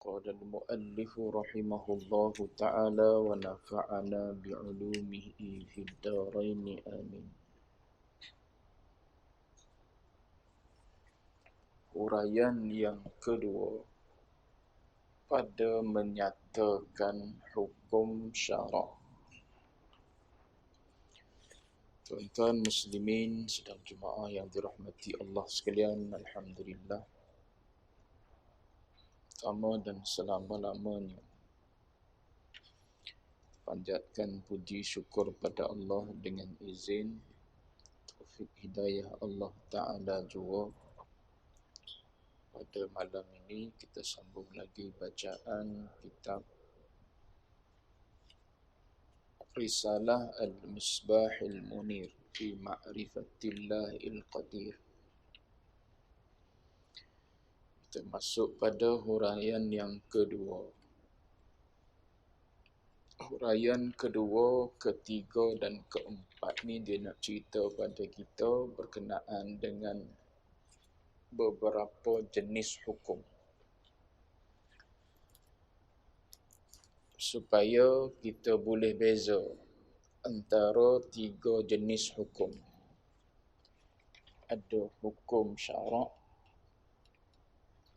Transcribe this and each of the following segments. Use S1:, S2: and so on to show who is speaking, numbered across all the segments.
S1: قال المؤلف رحمه الله تعالى ونفعنا بعلومه في الدارين آمين. Huraian yang kedua pada menyatakan hukum syarak. Tuan-tuan muslimin sedang jemaah yang dirahmati Allah sekalian, alhamdulillah. Pertama dan selama-lamanya panjatkan puji syukur pada Allah dengan izin taufik hidayah Allah Ta'ala juga. Pada malam ini kita sambung lagi bacaan kitab Risalah Al-Misbahil Munir fi Ma'rifatillahil Qadir. Kita masuk pada huraian yang kedua. Huraian kedua, ketiga dan keempat ni dia nak cerita pada kita berkenaan dengan beberapa jenis hukum, supaya kita boleh beza antara tiga jenis hukum. Ada hukum syarak,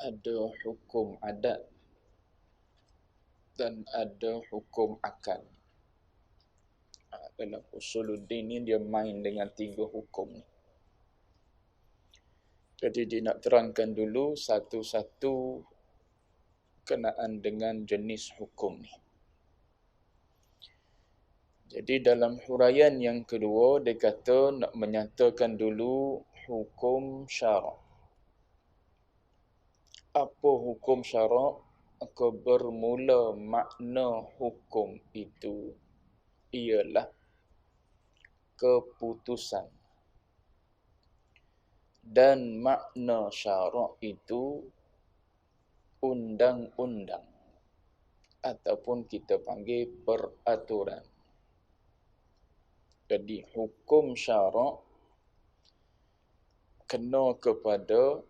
S1: ada hukum adat, dan ada hukum akal. Dalam Usuluddin ni dia main dengan tiga hukum ni. Jadi dia nak terangkan dulu satu-satu kenaan dengan jenis hukum ni. Jadi dalam huraian yang kedua dia kata nak menyatakan dulu hukum syarak. Apa hukum syarak? Maka bermula makna hukum itu ialah keputusan. Dan makna syarak itu undang-undang ataupun kita panggil peraturan. Jadi hukum syarak kena kepada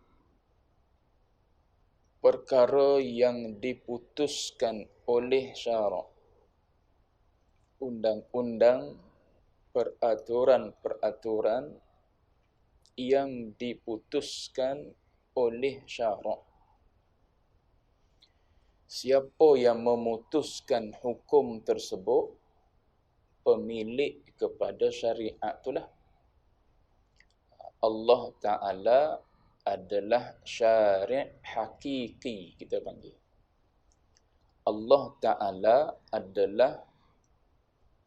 S1: perkara yang diputuskan oleh syarak. Undang-undang, peraturan-peraturan yang diputuskan oleh syarak. Siapa yang memutuskan hukum tersebut? Pemilik kepada syariat itulah. Allah Ta'ala adalah syari' hakiki, kita panggil. Allah Ta'ala adalah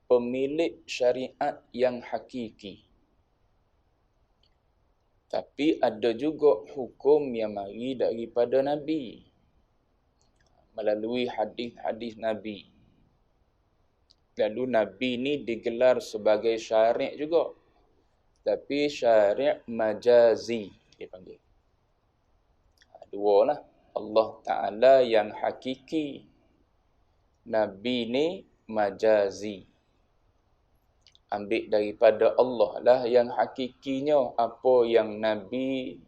S1: pemilik syariat yang hakiki. Tapi ada juga hukum yang mari daripada Nabi, melalui hadis-hadis Nabi. Lalu Nabi ni digelar sebagai syari' juga. Tapi syari' majazi dia panggil. Dua lah. Allah Ta'ala yang hakiki. Nabi ni majazi. Ambil daripada Allah lah yang hakikinya. Apa yang Nabi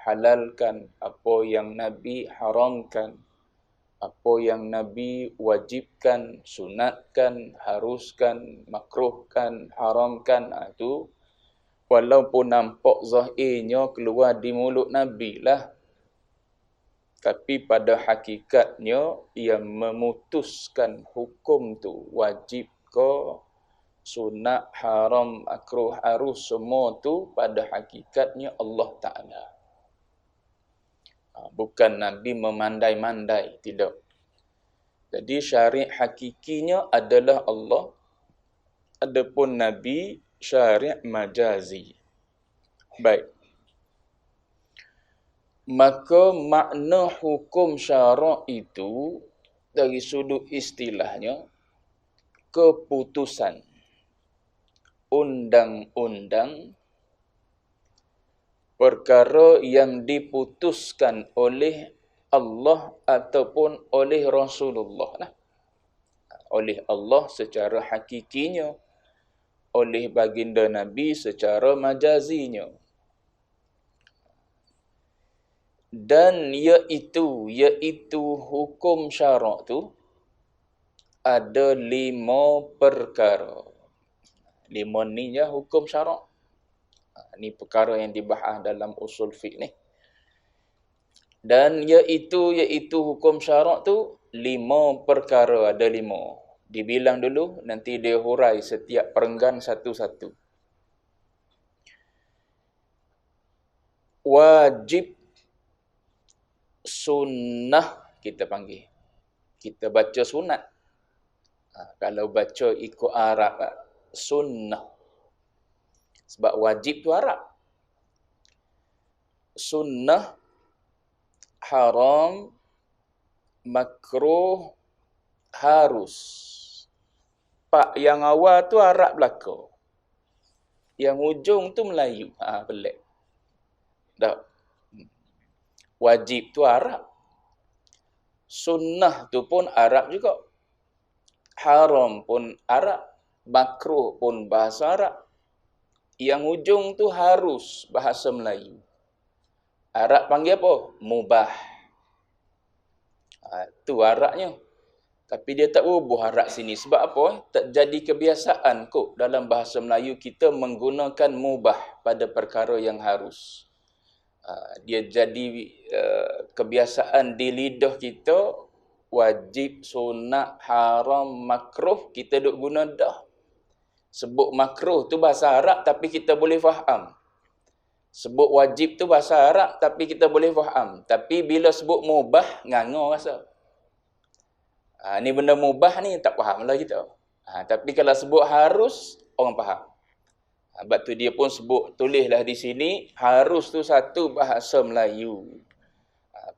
S1: halalkan. Apa yang Nabi haramkan. Apa yang Nabi wajibkan, sunatkan, haruskan, makruhkan, haramkan. Itu walaupun nampak zahirnya keluar di mulut Nabi lah. Tapi pada hakikatnya, ia memutuskan hukum tu. Wajib ke, sunat, haram, makruh, harus, semua tu pada hakikatnya Allah Ta'ala. Bukan Nabi memandai-mandai, tidak. Jadi syari' hakikinya adalah Allah. Adapun Nabi syari' majazi. Baik. Maka makna hukum syarak itu dari sudut istilahnya keputusan, undang-undang, perkara yang diputuskan oleh Allah ataupun oleh Rasulullah lah. Oleh Allah secara hakikinya, oleh baginda Nabi secara majazinya. Dan iaitu hukum syarak tu ada 5 perkara. 5 ni je hukum syarak. Ni perkara yang dibahas dalam usul fiqh ni. Dan iaitu hukum syarak tu 5 perkara, ada 5. Dibilang dulu, nanti dia hurai setiap perenggan satu-satu. Wajib, sunnah kita panggil. Kita baca sunat. Kalau baca ikut Arab, sunnah. Sebab wajib tu Arab. Sunnah, haram, makruh, harus. Pak yang awal tu Arab belaka. Yang hujung tu Melayu. Pelik. Dah. Wajib tu Arab. Sunnah tu pun Arab juga. Haram pun Arab. Makruh pun bahasa Arab. Yang hujung tu harus bahasa Melayu. Arab panggil apa? Mubah. Tu Arabnya. Tapi dia tak berubah Arab sini. Sebab apa? Tak jadi kebiasaan kot dalam bahasa Melayu kita menggunakan mubah pada perkara yang harus. Dia jadi kebiasaan di lidah kita, wajib, sunat, haram, makruh, kita duk guna dah. Sebut makruh tu bahasa Arab tapi kita boleh faham. Sebut wajib tu bahasa Arab tapi kita boleh faham. Tapi bila sebut mubah, nganga rasa. Ni benda mubah ni tak faham lah kita. Tapi kalau sebut harus, orang faham. Sebab tu dia pun sebut, tulislah di sini, harus tu satu bahasa Melayu.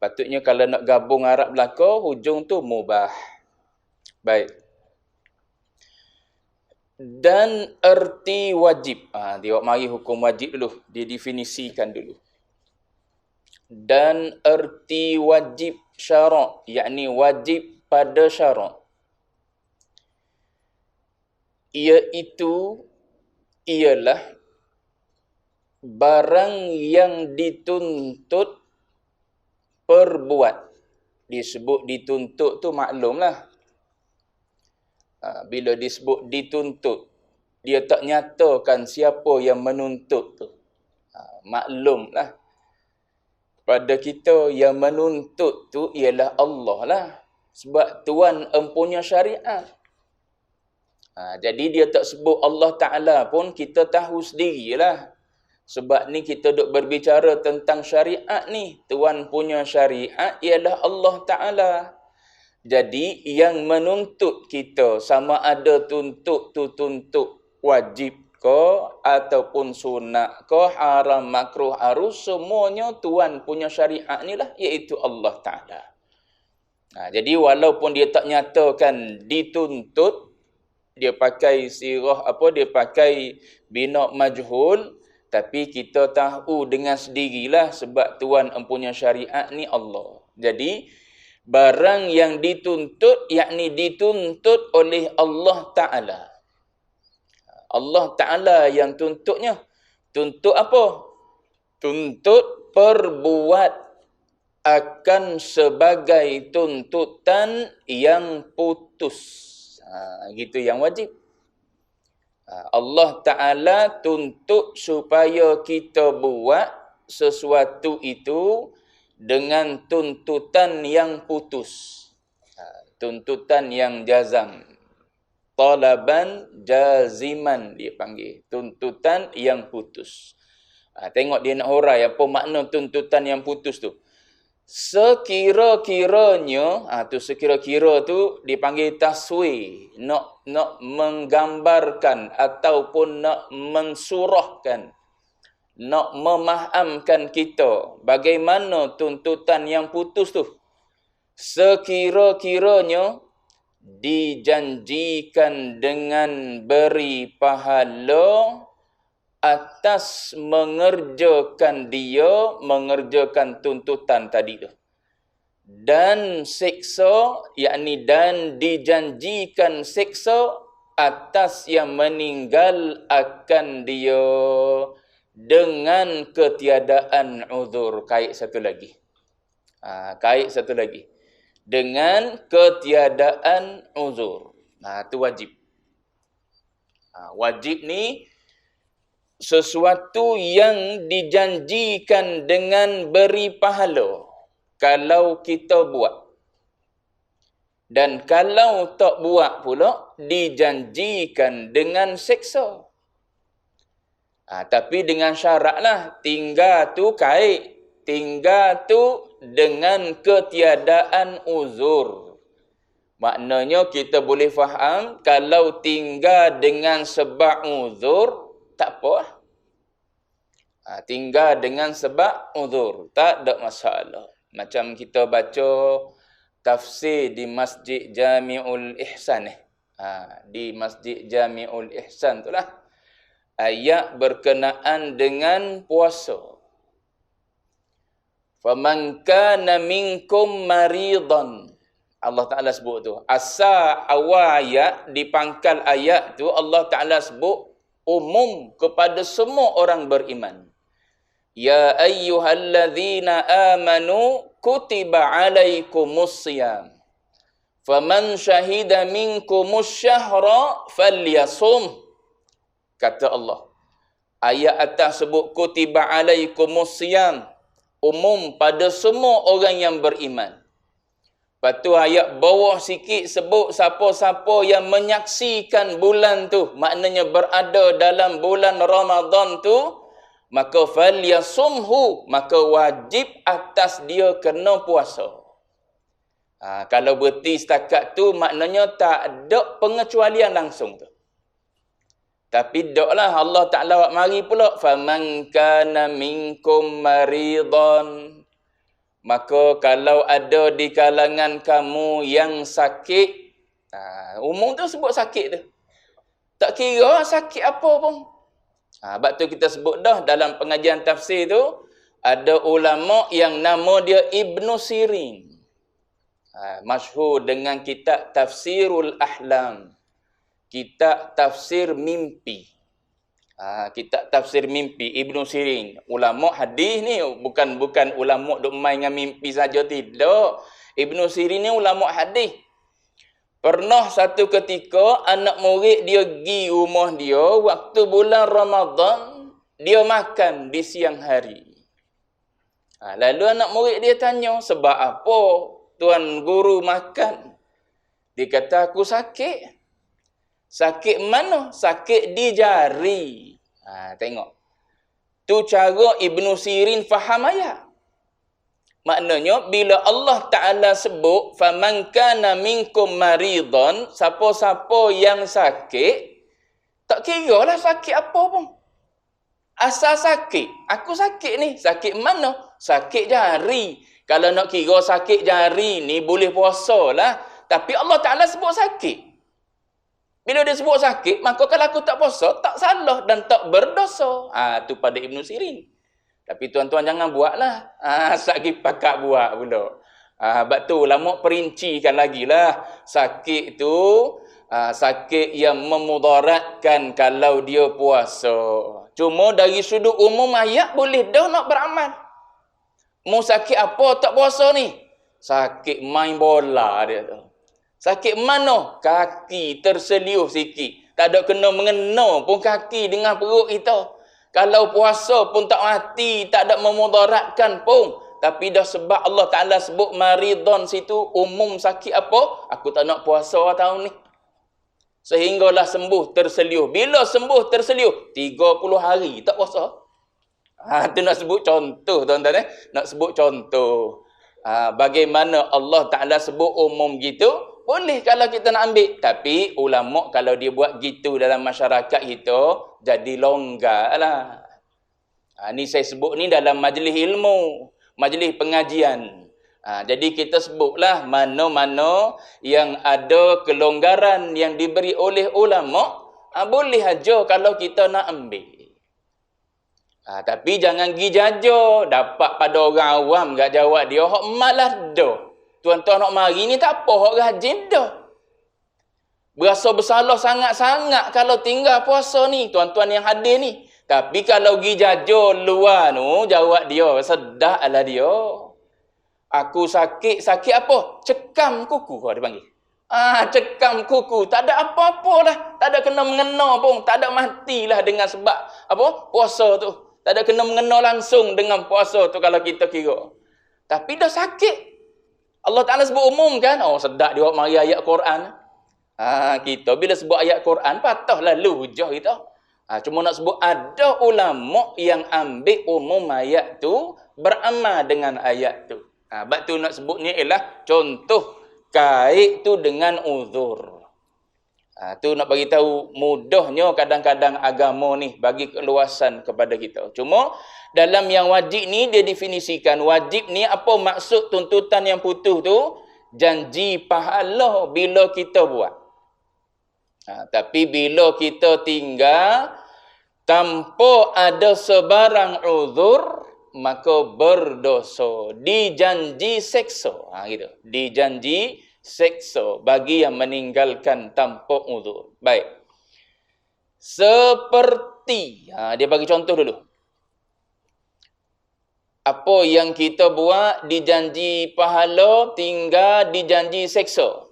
S1: Patutnya kalau nak gabung Arab belaka, hujung tu mubah. Baik. Dan erti wajib. Tengok mari hukum wajib dulu. Dia definisikan dulu. Dan erti wajib syarak. Yakni wajib pada syarak. Ialah barang yang dituntut perbuat. Disebut dituntut tu maklumlah. Bila disebut dituntut, dia tak nyatakan siapa yang menuntut tu. Maklumlah. Pada kita yang menuntut tu ialah Allah lah. Sebab Tuhan empunya syariat. Jadi dia tak sebut Allah Ta'ala pun kita tahu sendirilah. Sebab ni kita duk berbicara tentang syariat ni. Tuhan punya syariat ialah Allah Ta'ala. Jadi yang menuntut kita sama ada tuntut tu tuntut wajib ke ataupun sunat ke, haram, makruh, harus, semuanya Tuhan punya syariat ni lah, iaitu Allah Ta'ala. Jadi walaupun dia tak nyatakan dituntut, dia pakai sirah dia pakai bina majhul, tapi kita tahu dengan sendirilah sebab Tuhan empunya syariat ni Allah. Jadi barang yang dituntut, yakni dituntut oleh Allah Ta'ala. Allah Ta'ala yang tuntutnya. Tuntut apa? Tuntut perbuat akan sebagai tuntutan yang putus. Gitu yang wajib. Allah Ta'ala tuntut supaya kita buat sesuatu itu dengan tuntutan yang putus. Tuntutan yang jazam. Talaban jaziman dia panggil. Tuntutan yang putus. Tengok dia nak hurai apa makna tuntutan yang putus tu. Sekira-kiranya, sekira-kira tu dipanggil taswir. Nak menggambarkan ataupun nak mensurahkan. Nak memahamkan kita bagaimana tuntutan yang putus tu. Sekira-kiranya dijanjikan dengan beri pahala atas mengerjakan tuntutan tadi tu. Dan siksa, yakni dan dijanjikan siksa atas yang meninggal akan dia dengan ketiadaan uzur. Kait satu lagi. Kait satu lagi. Dengan ketiadaan uzur. Itu wajib. Wajib ni sesuatu yang dijanjikan dengan beri pahala kalau kita buat. Dan kalau tak buat pula, dijanjikan dengan seksa. Tapi dengan syarat lah, tinggal tu kait. Tinggal tu dengan ketiadaan uzur. Maknanya kita boleh faham, kalau tinggal dengan sebab uzur, tak apa. Tinggal dengan sebab uzur, tak ada masalah. Macam kita baca tafsir di Masjid Jami'ul Ihsan. Di Masjid Jami'ul Ihsan itulah. Ayat berkenaan dengan puasa. Faman kana minkum maridan. Allah Ta'ala sebut tu. Asal awal ayat, di pangkal ayat tu, Allah Ta'ala sebut umum kepada semua orang beriman. Ya ayyuhalladzina amanu kutiba alaikumus siyam. Faman syahida minkumus syahra falyasum. Kata Allah. Ayat atas sebut kutiba alaikumus siyam. Umum pada semua orang yang beriman. Lepas tu ayat bawah sikit sebut siapa-siapa yang menyaksikan bulan tu. Maknanya berada dalam bulan Ramadan tu. Maka falyasumhu. Maka wajib atas dia kena puasa. Kalau berhenti setakat tu maknanya tak ada pengecualian langsung tu. Tapi doklah Allah Ta'ala buat mari pula. Faman kana minkum maridan. Maka kalau ada di kalangan kamu yang sakit. Umum tu sebut sakit tu. Tak kira sakit apa pun. Sebab tu kita sebut dah dalam pengajian tafsir tu. Ada ulama yang nama dia Ibnu Sirin. Masyhur dengan kitab Tafsirul Ahlam. Kitab tafsir mimpi. Kitab tafsir mimpi Ibnu Sirin. Ulama hadis ni bukan ulama duk main dengan mimpi saja, tidak. Ibnu Sirin ni ulama hadis. Pernah satu ketika anak murid dia pergi rumah dia waktu bulan Ramadan, dia makan di siang hari. Lalu anak murid dia tanya, sebab apa tuan guru makan? Dia kata, aku sakit. Sakit mana? Sakit di jari. Tengok. Tu cara Ibnu Sirin faham ayat. Maknanya, bila Allah Ta'ala sebut, faman kana minkum maridan, siapa-siapa yang sakit, tak kira lah sakit apa pun. Asal sakit. Aku sakit ni. Sakit mana? Sakit jari. Kalau nak kira sakit jari ni, boleh puasa lah. Tapi Allah Ta'ala sebut sakit. Bila dia sebut sakit, maka kalau aku tak puasa, tak salah dan tak berdosa. Tu pada Ibnu Sirin. Tapi tuan-tuan jangan buatlah. Sakit pakak buat pula. Sebab tu ulama perincikan lagi lah. Sakit tu, sakit yang memudaratkan kalau dia puasa. Cuma dari sudut umum ayat boleh dah nak beramal. Mau sakit apa tak puasa ni? Sakit main bola dia tu. Sakit mana? Kaki terseliuh sikit. Tak ada kena mengena pun kaki dengan perut kita. Kalau puasa pun tak mati, tak ada memudaratkan pun. Tapi dah sebab Allah Ta'ala sebut maridon situ, umum sakit apa? Aku tak nak puasa tahun ni. Sehinggalah sembuh terseliuh. Bila sembuh terseliuh? 30 hari tak puasa. Itu nak sebut contoh, tuan-tuan. Nak sebut contoh. Bagaimana Allah Ta'ala sebut umum gitu? Boleh kalau kita nak ambil. Tapi ulama kalau dia buat gitu dalam masyarakat kita, jadi longgar lah. Ni saya sebut ni dalam majlis ilmu, majlis pengajian. Jadi kita sebutlah mana-mana yang ada kelonggaran yang diberi oleh ulama, boleh aja kalau kita nak ambil. Tapi jangan pergi jaja, dapat pada orang awam gak jawab dia, hok malah dah. Tuan-tuan nak mari ni tak apa, hok rajin dah. Berasa bersalah sangat-sangat kalau tinggal puasa ni, tuan-tuan yang hadir ni. Tapi kalau pergi jaja luar tu, jawab dia, sedap lah dia. Aku sakit apa? Cekam kuku kau dia panggil. Cekam kuku. Tak ada apa-apa lah. Tak ada kena mengena pun. Tak ada matilah dengan sebab apa? Puasa tu. Tak ada kena mengena langsung dengan puasa tu kalau kita kira. Tapi dah sakit. Allah Ta'ala sebut umum kan? Oh, sedap dia mari ayat Quran. Kita bila sebut ayat Quran, patahlah lu hujah kita. Cuma nak sebut ada ulama yang ambil umum ayat tu, beramal dengan ayat tu. Sebab tu nak sebut ni ialah contoh kait tu dengan uzur. Tu nak bagi tahu mudahnya kadang-kadang agama ni bagi keluasan kepada kita. Cuma dalam yang wajib ni dia definisikan wajib ni apa maksud tuntutan yang putus tu? Janji pahala bila kita buat. Tapi bila kita tinggal tanpa ada sebarang uzur, maka berdosa, dijanji seksa. Gitu. Dijanji seksa bagi yang meninggalkan tanpa uzur. Baik. Seperti, dia bagi contoh dulu. Apa yang kita buat dijanji pahala, tinggal dijanji seksa.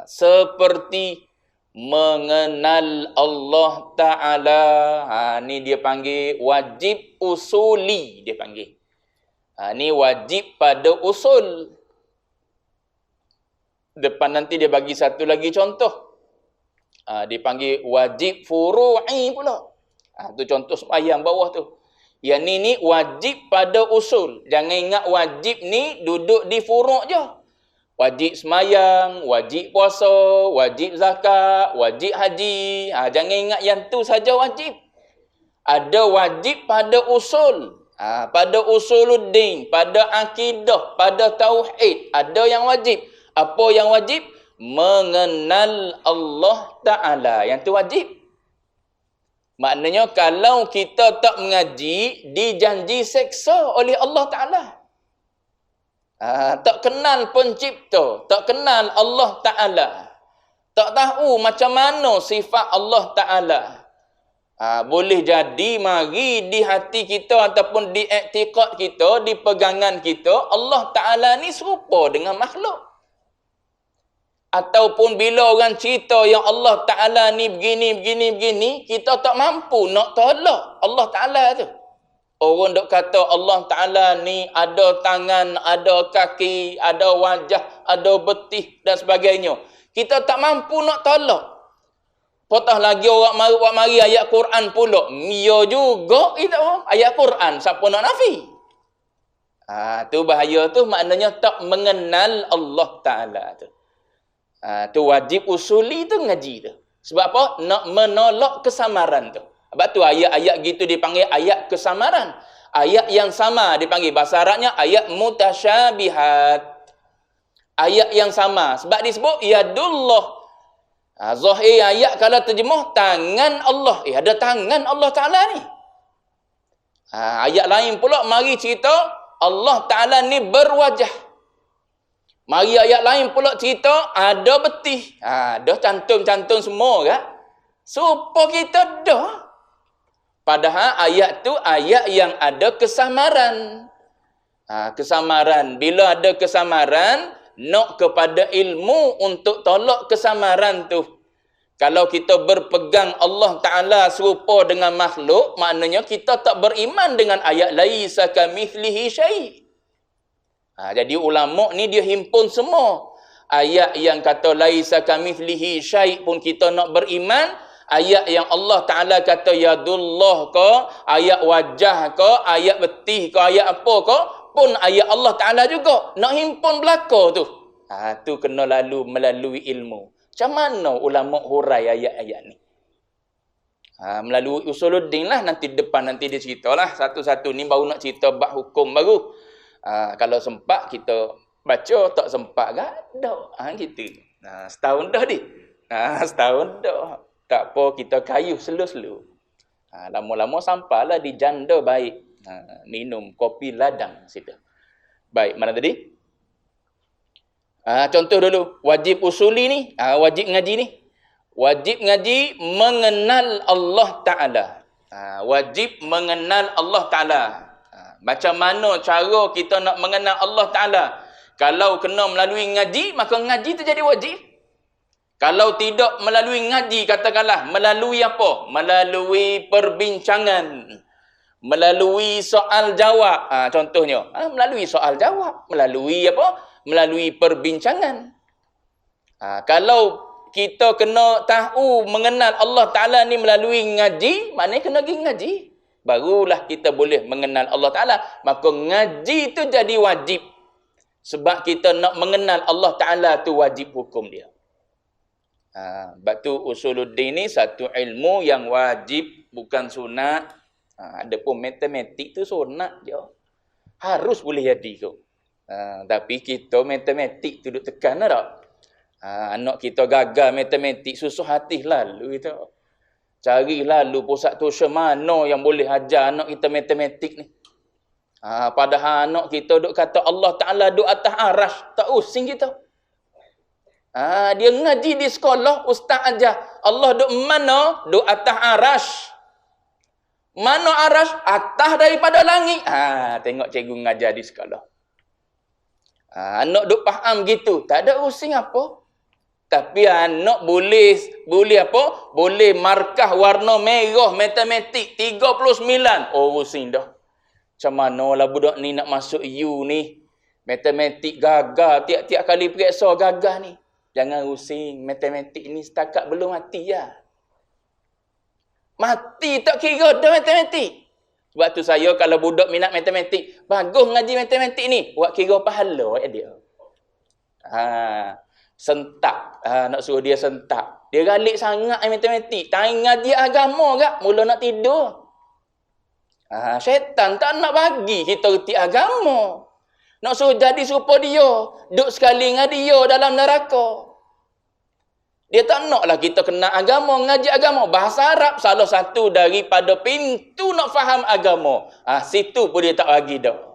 S1: Seperti mengenal Allah Ta'ala. Ni dia panggil wajib usuli. Dia panggil. Ni wajib pada usul. Depan nanti dia bagi satu lagi contoh. Dia panggil wajib furu'i pula. Tu contoh sembahyang bawah tu. Yang ni wajib pada usul. Jangan ingat wajib ni duduk di furu' je. Wajib semayang, wajib puasa, wajib zakat, wajib haji. Jangan ingat yang tu saja wajib. Ada wajib pada usul. Pada usuluddin, pada akidah, pada tauhid. Ada yang wajib. Apa yang wajib? Mengenal Allah Ta'ala. Yang tu wajib. Maknanya kalau kita tak mengaji, dijanji seksa oleh Allah Ta'ala. Tak kenal pencipta, tak kenal Allah Ta'ala. Tak tahu macam mana sifat Allah Ta'ala. Boleh jadi mari di hati kita ataupun di i'tiqad kita, di pegangan kita, Allah Ta'ala ni serupa dengan makhluk. Ataupun bila orang cerita yang Allah Ta'ala ni begini, kita tak mampu nak tolak Allah Ta'ala tu. Orang dok kata Allah Ta'ala ni ada tangan, ada kaki, ada wajah, ada betih dan sebagainya. Kita tak mampu nak tolak. Potah lagi orang mari ayat Quran pula. Ya juga kita ayat Quran. Siapa nak nafi? Tu bahaya tu, maknanya tak mengenal Allah Ta'ala tu. Tu wajib usuli tu ngaji tu. Sebab apa? Nak menolak kesamaran tu. Sebab tu ayat-ayat gitu dipanggil ayat kesamaran. Ayat yang sama dipanggil bahasa Arabnya ayat mutasyabihat. Ayat yang sama. Sebab disebut yadullah. Zahir ayat kalau terjemah tangan Allah. Ada tangan Allah Ta'ala ni. Ayat lain pula mari cerita Allah Ta'ala ni berwajah. Mari ayat lain pula cerita ada betih. Dah cantum-cantum semua kan. Supaya kita dah. Padahal ayat tu ayat yang ada kesamaran. Kesamaran. Bila ada kesamaran, nak kepada ilmu untuk tolak kesamaran tu. Kalau kita berpegang Allah Ta'ala serupa dengan makhluk, maknanya kita tak beriman dengan ayat laisa kamithlihi syai'. Jadi ulama ni dia himpun semua. Ayat yang kata laisa kamithlihi syai' pun kita nak beriman. Ayat yang Allah Ta'ala kata yadullah ke, ayat wajah ke, ayat betih ke, ayat apa ke, pun ayat Allah Ta'ala juga. Nak himpun belaka tu. Tu kena lalu melalui ilmu. Macam mana ulama hurai ayat-ayat ni? Melalui usuluddin lah. Nanti depan nanti dia ceritalah. Satu-satu ni baru nak cerita bab hukum baru. Kalau sempat kita baca, tak sempat kan? Dah. Gitu. Setahun dah ni. Setahun dah. Tak apa, kita kayuh selu-selu. Lama-lama sampailah di janda baik. Minum kopi ladang situ. Baik, mana tadi? Contoh dulu. Wajib usuli ni. Wajib ngaji ni. Wajib ngaji mengenal Allah Ta'ala. Wajib mengenal Allah Ta'ala. Macam mana cara kita nak mengenal Allah Ta'ala? Kalau kena melalui ngaji, maka ngaji itu jadi wajib. Kalau tidak melalui ngaji, katakanlah melalui apa? Melalui perbincangan, melalui soal jawab. Contohnya, melalui soal jawab, melalui apa? Melalui perbincangan. Kalau kita kena tahu mengenal Allah Ta'ala ni melalui ngaji, maknanya kena pergi ngaji. Barulah kita boleh mengenal Allah Ta'ala. Maka ngaji itu jadi wajib. Sebab kita nak mengenal Allah Ta'ala tu wajib hukum dia. Sebab tu usuluddin ni satu ilmu yang wajib, bukan sunat. Adapun matematik tu sunat je. Harus boleh jadi tu. Tapi kita matematik tu duk tekan tak? Anak kita gagal matematik, susah hati lalu kita. Cari lalu pusat tuition mana yang boleh ajar anak kita matematik ni. Padahal anak kita duk kata Allah Ta'ala duk atas arash, tak using kita. Dia ngaji di sekolah, ustaz ajar. Allah duk mana? Duk atas arash. Mana arash? Atas daripada langit. Tengok cikgu ngajar di sekolah. Anak duk faham gitu, tak ada using apa. Tapi anak boleh apa? Boleh markah warna merah matematik 39. Oh, using dah. Macam manalah budak ni nak masuk U ni. Matematik gagal. Tiap-tiap kali periksa gagal ni. Jangan using. Matematik ni setakat belum mati ya. Mati tak kira dah matematik. Sebab tu saya kalau budak minat matematik, bagus ngaji matematik ni. Buat kira pahala dia. Sentak. Nak suruh dia sentak. Dia galik sangat matematik. Tak ngaji agama kak. Mula nak tidur. Syaitan tak nak bagi kita reti agama. Nak suruh jadi serupa dia. Duduk sekali dengan dia dalam neraka. Dia tak naklah kita kena agama, ngaji agama. Bahasa Arab salah satu daripada pintu nak faham agama. Situ pun dia tak bagi dah.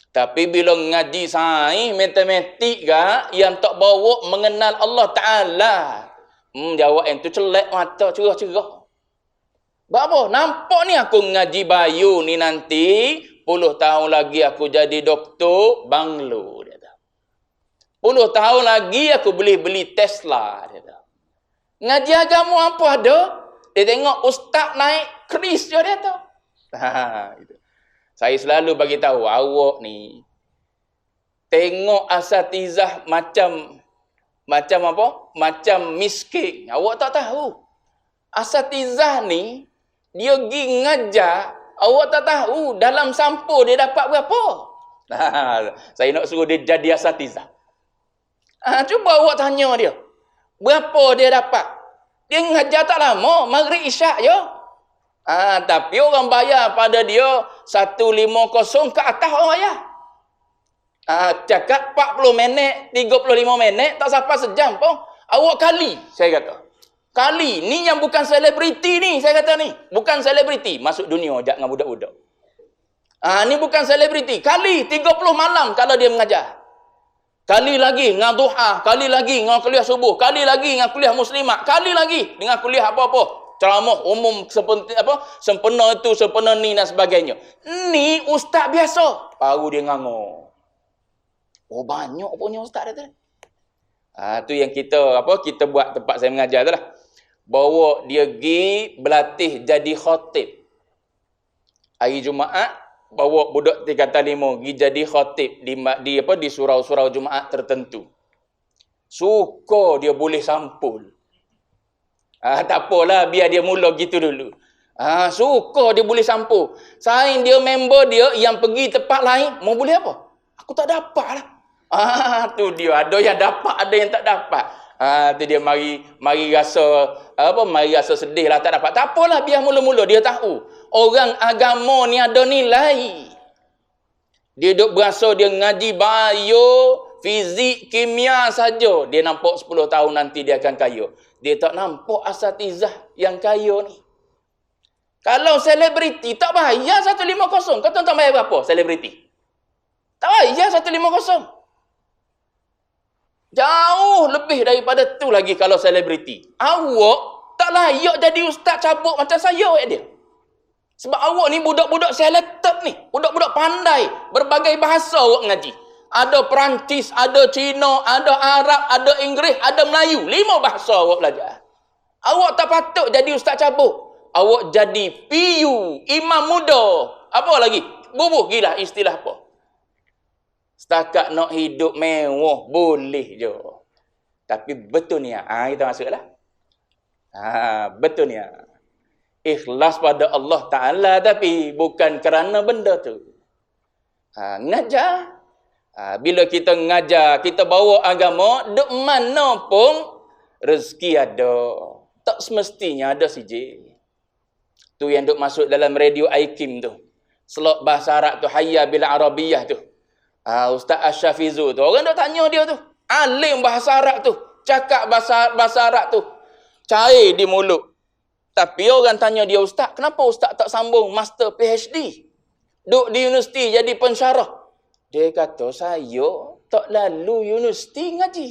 S1: Tapi bila ngaji sains, matematik kak, yang tak bawa mengenal Allah Ta'ala. Jawab yang tu celak mata, cerah-cerah. Apa? Nampak ni aku ngaji Bayu ni nanti 10 tahun lagi aku jadi doktor banglo dia tahu. 10 tahun lagi aku boleh beli Tesla dia tahu. Ngaji agama apa ada? Dia tengok ustaz naik keris dia tahu. Itu. Saya selalu bagi tahu awak ni tengok asatizah macam apa? Macam miskin. Awak tak tahu. Asatizah ni dia pergi ngajar, awak tak tahu dalam sampul dia dapat berapa. Saya nak suruh dia jadi asatizah. Cuba awak tanya dia. Berapa dia dapat? Dia ngajar tak lama, maghrib isyak je. Tapi orang bayar pada dia 150 ke atas orang bayar. Cakap 40 minit, 35 minit, tak sampai sejam pun. Awak kali, saya kata. Kali, ni yang bukan selebriti ni, saya kata ni. Bukan selebriti, masuk dunia jak dengan budak-budak. Ni bukan selebriti. Kali 30 malam kalau dia mengajar. Kali lagi dengan duha, kali lagi dengan kuliah subuh, kali lagi dengan kuliah muslimat, kali lagi dengan kuliah apa-apa. Ceramah umum sempena itu, sempena ni dan sebagainya. Ni ustaz biasa. Baru dia nganggur. Oh, banyak punya ustaz dia tu. Tu yang kita buat tempat saya mengajar tu lah. Bawa dia pergi berlatih jadi khatib. Hari Jumaat bawa budak tingkatan 5 pergi jadi khatib di surau-surau Jumaat tertentu. Suka dia boleh sampul. Tak apalah, biar dia mula gitu dulu. Suka dia boleh sampul. Saing dia member dia yang pergi tempat lain, mau boleh apa? Aku tak dapat lah. Tu dia, ada yang dapat, ada yang tak dapat. Tu dia mari rasa sedih lah tak dapat. Tak apalah, biar mula-mula dia tahu. Orang agama ni ada nilai. Dia duk berasa dia ngaji bio, fizik, kimia saja. Dia nampak 10 tahun nanti dia akan kaya. Dia tak nampak asatizah yang kaya ni. Kalau selebriti tak bayar 150. Kau tahu tak bayar berapa selebriti? Tak bayar 150. Jauh lebih daripada tu lagi kalau selebriti. Awak tak layak jadi ustaz cabut macam saya dia. Sebab awak ni budak-budak selected ni. Budak-budak pandai. Berbagai bahasa awak ngaji. ada Perancis, ada Cina, ada Arab, ada Inggeris, ada Melayu. 5 bahasa awak belajar. Awak tak patut jadi ustaz cabut. Awak jadi PU, imam muda. Apa lagi? Bubuh gila istilah apa? Setakat nak hidup mewah, boleh je. Tapi betul niat. Kita masuklah. Betul niat. Ikhlas pada Allah Ta'ala tapi bukan kerana benda tu. Ngajar. Bila kita ngajar, kita bawa agama, duk mana pun rezeki ada. Tak semestinya ada CJ. Tu yang duk masuk dalam radio Aikim tu. Slot bahasa Arab tu, Hayya bil Arabiyah tu. Ustaz Asyafizu tu. Orang duk tanya dia tu. Alim bahasa Arab tu. Cakap bahasa Arab tu. Cair di mulut. Tapi orang tanya dia, Ustaz, kenapa Ustaz tak sambung master PhD? Duk di universiti jadi pensyarah. Dia kata, saya tak lalu universiti ngaji.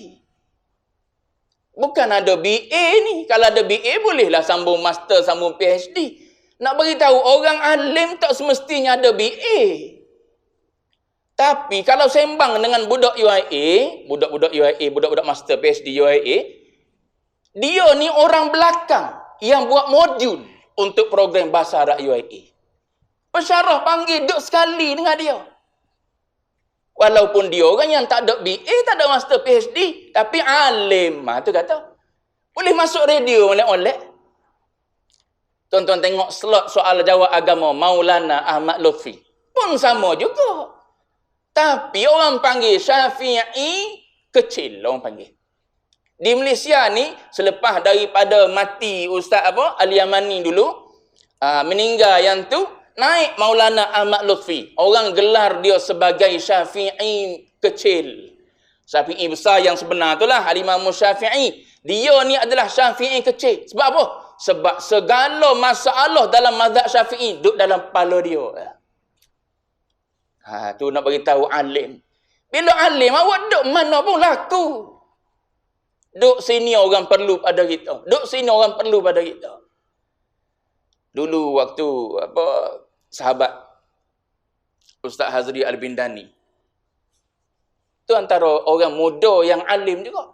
S1: Bukan ada BA ni. Kalau ada BA, bolehlah sambung master, sambung PhD. Nak beritahu orang alim tak semestinya ada BA. Tapi kalau sembang dengan budak UIA, budak-budak UIA, budak-budak master PhD UIA, dia ni orang belakang yang buat modul untuk program bahasa Arab UIA. Pensyarah panggil duduk sekali dengan dia. Walaupun dia orang yang tak ada BA, tak ada master PhD, tapi alim. Tu kata. Boleh masuk radio oleh-oleh. Tuan-tuan tengok slot soal jawab agama Maulana Ahmad Lutfi. Pun sama juga. Tapi orang panggil Syafi'i kecil, orang panggil. Di Malaysia ni, selepas daripada mati Ustaz Al-Yamani dulu, meninggal yang tu, naik Maulana Ahmad Lutfi. Orang gelar dia sebagai Syafi'i kecil. Syafi'i besar yang sebenar itulah Al-Imam Syafi'i. Dia ni adalah Syafi'i kecil. Sebab apa? Sebab segala masalah dalam mazhab Syafi'i duduk dalam kepala dia. Tu nak beritahu alim. Bila alim, awak duduk mana pun laku. Duduk sini orang perlu pada kita. Duduk sini orang perlu pada kita. Dulu waktu sahabat Ustaz Hazri Al-Bindani. Itu antara orang muda yang alim juga.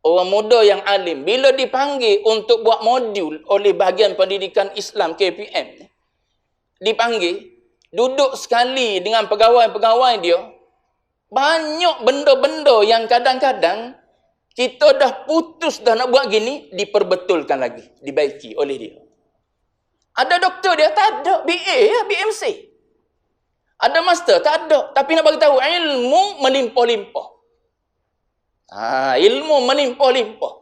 S1: Orang muda yang alim. Bila dipanggil untuk buat modul oleh bahagian pendidikan Islam KPM. Dipanggil. Duduk sekali dengan pegawai-pegawai dia. Banyak benda-benda yang kadang-kadang kita dah putus dah nak buat gini. Diperbetulkan lagi. Dibaiki oleh dia. Ada doktor dia? Tak ada. BA ya, BMC. Ada master? Tak ada. Tapi nak bagi tahu ilmu melimpah-limpah. Ilmu melimpah-limpah.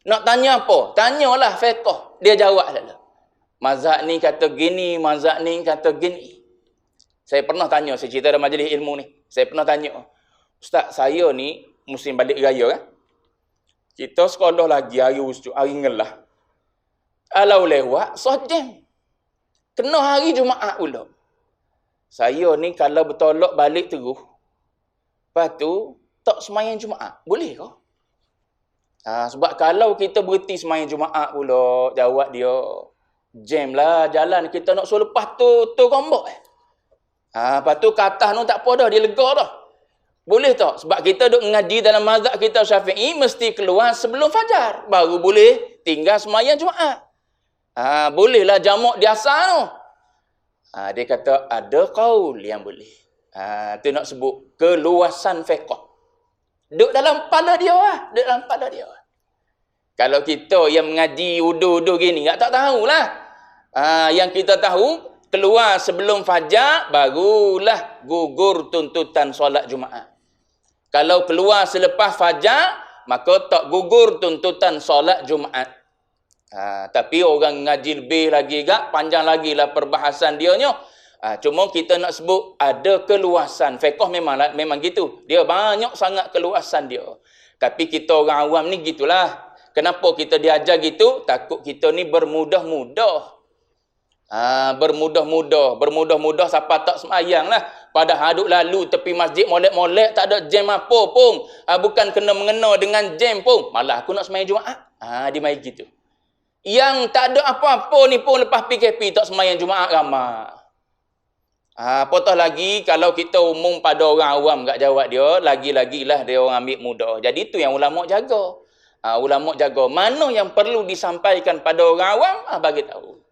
S1: Nak tanya apa? Tanyalah fiqh. Dia jawab dulu. Mazhab ni kata gini, mazhab ni kata gini. Saya pernah tanya, saya cerita dalam majlis ilmu ni. Saya pernah tanya, Ustaz, saya ni musim balik raya kan? Kita sekolah lagi hari ngelah. Kalau lewat, sojam. Kena hari Jumaat pula. Saya ni kalau bertolak balik terus, lepas tu, tak semayang Jumaat. Boleh ke? Sebab kalau kita berhenti semayang Jumaat pula, jawab dia, jam lah jalan kita nak suruh lepas tu kombok. Lepas tu ke atas tu tak apa dah, dia lega dah. Boleh tak? Sebab kita duk ngaji dalam mazhab kita Syafi'i, mesti keluar sebelum fajar. Baru boleh tinggal semayang Jumaat. Bolehlah jamak di asal tu. Dia kata ada qaul yang boleh. Tu nak sebut keluasan fiqh. Duduk dalam kepala dia lah. Duduk dalam kepala dia. Kalau kita yang mengaji udur-udur gini, tak tahulah. Yang kita tahu, keluar sebelum fajar, barulah gugur tuntutan solat Jumaat. Kalau keluar selepas fajar, maka tak gugur tuntutan solat Jumaat. Tapi orang ngaji lebih lagi panjang lagi lah perbahasan dia nya. Cuma kita nak sebut ada keluasan. Fiqh memang gitu. Dia banyak sangat keluasan dia. Tapi kita orang awam ni gitulah. Kenapa kita diajar gitu? Takut kita ni bermudah-mudah. Bermudah-mudah siapa tak semayang lah. Padahal duduk lalu tepi masjid molek-molek, tak ada jam apa pun. Bukan kena mengena dengan jam pun. Malah aku nak semayang Jumaat. Dia main gitu. Yang tak ada apa-apa ni pun lepas PKP tak semayang Jumaat ramai. Apatah lagi kalau kita umum pada orang awam kat jawab dia, lagi-lagilah dia orang ambil mudah. Jadi itu yang ulama jaga. Ulama jaga mana yang perlu disampaikan pada orang awam, bagi tahu.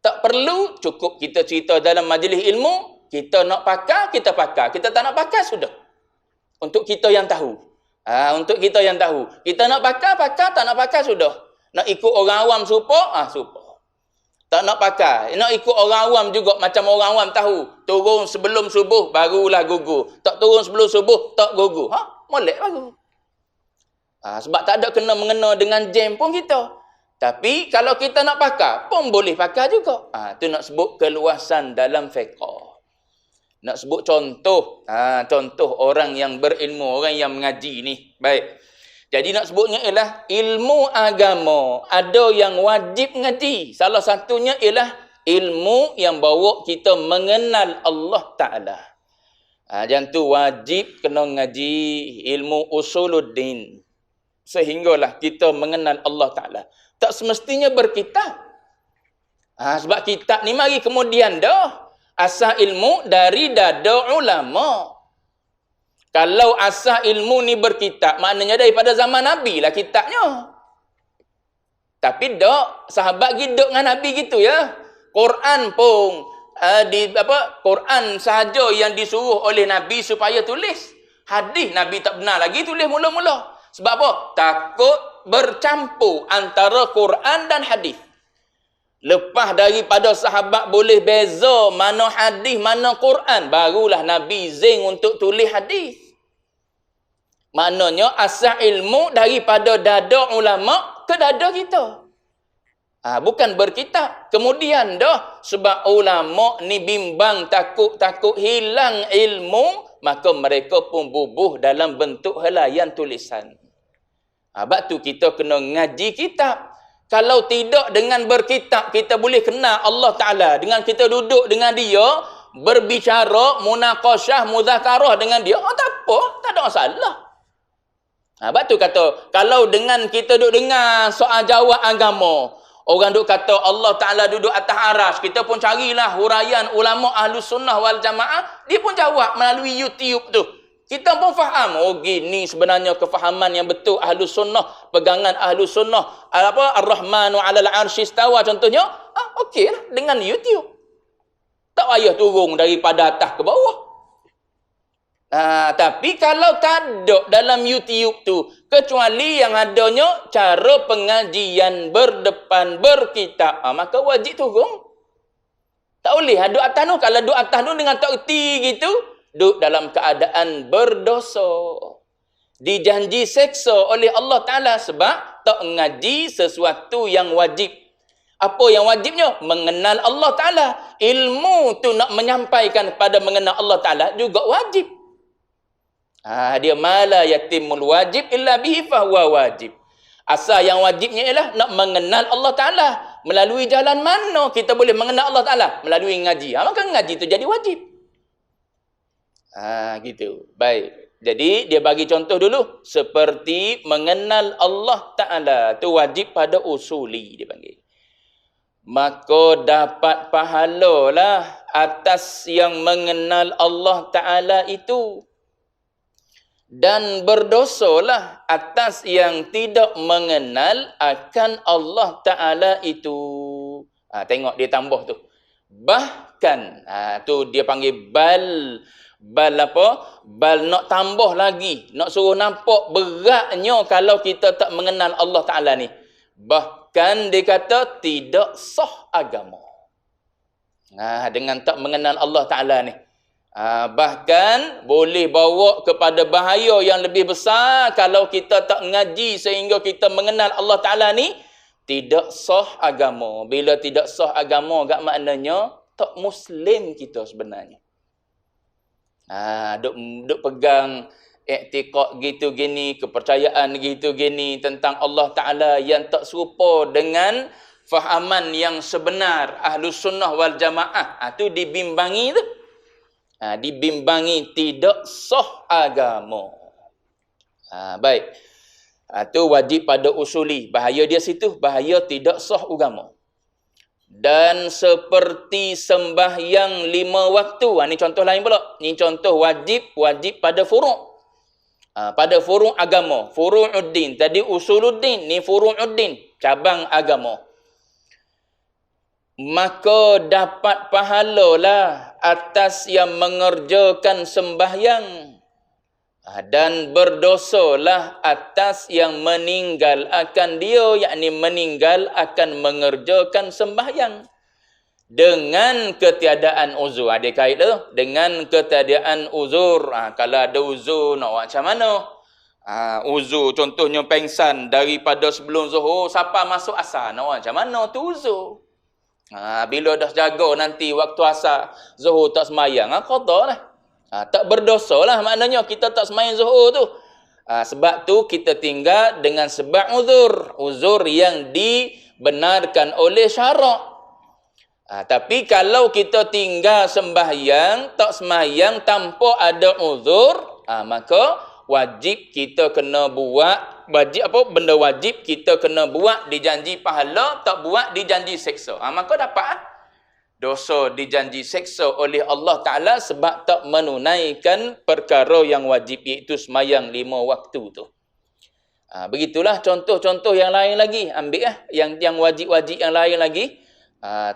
S1: Tak perlu, cukup kita cerita dalam majlis ilmu, kita nak pakar, kita pakar. Kita tak nak pakar, sudah. Untuk kita yang tahu. Untuk kita yang tahu. Kita nak pakar, pakar. Tak nak pakar, sudah. Nak ikut orang awam supa, supa. Tak nak pakai. Nak ikut orang awam juga. Macam orang awam tahu. Turun sebelum subuh, barulah gugur. Tak turun sebelum subuh, tak gugur. Molek baru. Sebab tak ada kena-mengena dengan jam pun kita. Tapi kalau kita nak pakai, pun boleh pakai juga. Tu nak sebut keluasan dalam fiqh. Nak sebut contoh. Contoh orang yang berilmu, orang yang mengaji ni. Baik. Jadi nak sebutnya ialah ilmu agama. Ada yang wajib ngaji. Salah satunya ialah ilmu yang bawa kita mengenal Allah Ta'ala. Jangan tu wajib kena ngaji ilmu usuluddin. Sehinggalah kita mengenal Allah Ta'ala. Tak semestinya berkitab. Sebab kitab ni mari kemudian dah. Asal ilmu dari dada ulama'. Kalau asal ilmu ni berkitab, maknanya daripada zaman Nabi lah kitabnya. Tapi tak, sahabat hidup dengan Nabi gitu ya. Quran pun, Quran sahaja yang disuruh oleh Nabi supaya tulis. Hadis Nabi tak benar lagi tulis mula-mula. Sebab apa? Takut bercampur antara Quran dan hadis. Lepas daripada sahabat boleh beza mana hadis, mana Quran, barulah Nabi izin untuk tulis hadis. Maknanya asal ilmu daripada dada ulama ke dada kita. Bukan berkitab. Kemudian dah, sebab ulama ni bimbang takut hilang ilmu, maka mereka pun bubuh dalam bentuk helaian tulisan. Sebab tu kita kena ngaji kitab. Kalau tidak dengan berkitab, kita boleh kenal Allah Ta'ala. Dengan kita duduk dengan dia, berbicara, munaqasyah, muzakarah dengan dia, tak apa, tak ada masalah. Sebab tu kata, kalau dengan kita duduk dengar soal jawab agama, orang duduk kata Allah Ta'ala duduk atas aras, kita pun carilah huraian ulama Ahlus Sunnah wal Jamaah, dia pun jawab melalui YouTube tu. Kita pun faham, gini sebenarnya kefahaman yang betul Ahlus Sunnah, pegangan Ahlus Sunnah, Ar-Rahmanu 'alal 'arsy istawa contohnya, okey lah dengan YouTube. Tak payah turun daripada atas ke bawah. Tapi kalau tak ada dalam YouTube tu, kecuali yang adanya cara pengajian berdepan berkitab, maka wajib turun. Tak boleh duduk atas tu. Kalau duduk atas tu dengan tak erti gitu, duduk dalam keadaan berdosa. Dijanji seksa oleh Allah Ta'ala sebab tak ngaji sesuatu yang wajib. Apa yang wajibnya? Mengenal Allah Ta'ala. Ilmu tu nak menyampaikan kepada mengenal Allah Ta'ala juga wajib. Dia mala yatimul wajib illa bihi fahuwa wajib. Asal yang wajibnya ialah nak mengenal Allah Ta'ala. Melalui jalan mana kita boleh mengenal Allah Ta'ala? Melalui ngaji. Maka ngaji itu jadi wajib. Gitu. Baik. Jadi dia bagi contoh dulu. Seperti mengenal Allah Ta'ala. Itu wajib pada usuli dia panggil. Maka dapat pahala lah atas yang mengenal Allah Ta'ala itu. Dan berdosalah atas yang tidak mengenal akan Allah Ta'ala itu. Tengok dia tambah tu. Bahkan, tu dia panggil bal apa? Bal nak tambah lagi. Nak suruh nampak beratnya kalau kita tak mengenal Allah Ta'ala ni. Bahkan dia kata tidak sah agama. Dengan tak mengenal Allah Ta'ala ni. Bahkan boleh bawa kepada bahaya yang lebih besar kalau kita tak ngaji sehingga kita mengenal Allah Ta'ala ni, tidak sah agama. Bila tidak sah agama, agak maknanya tak Muslim kita sebenarnya. Duk pegang iktiqad gitu gini, kepercayaan gitu gini tentang Allah Ta'ala yang tak serupa dengan fahaman yang sebenar Ahlus Sunnah wal Jamaah. Tu dibimbangi tu. Dibimbangi tidak sah agama. Baik. Itu wajib pada usuli. Bahaya dia situ. Bahaya tidak sah agama. Dan seperti sembahyang 5 waktu. Ini contoh lain pula. Ini contoh wajib pada furu'. Pada furu' agama. Furu'uddin. Tadi usuluddin. Ni furu'uddin. Cabang agama. Maka dapat pahala lah atas yang mengerjakan sembahyang. Dan berdosalah atas yang meninggal akan dia, yakni meninggal akan mengerjakan sembahyang dengan ketiadaan uzur. Ada kait tu dengan ketiadaan uzur. Kalau ada uzur nak buat macam mana? Uzur contohnya pengsan daripada sebelum zuhur sampai masuk asar, nak buat macam mana tu uzur? Bila dah jaga nanti waktu asar zuhur tak semayang, qada lah. Tak berdosa lah maknanya kita tak semayang zuhur tu. Sebab tu kita tinggal dengan sebab uzur yang dibenarkan oleh syarak. Tapi kalau kita tinggal sembahyang, tak semayang tanpa ada uzur, maka wajib kita kena buat, benda wajib kita kena buat dijanji pahala, tak buat dijanji seksa. Maka dapat dosa dijanji seksa oleh Allah Ta'ala sebab tak menunaikan perkara yang wajib, iaitu semayang 5 waktu tu. Begitulah contoh-contoh yang lain lagi. Ambil yang wajib-wajib yang lain lagi.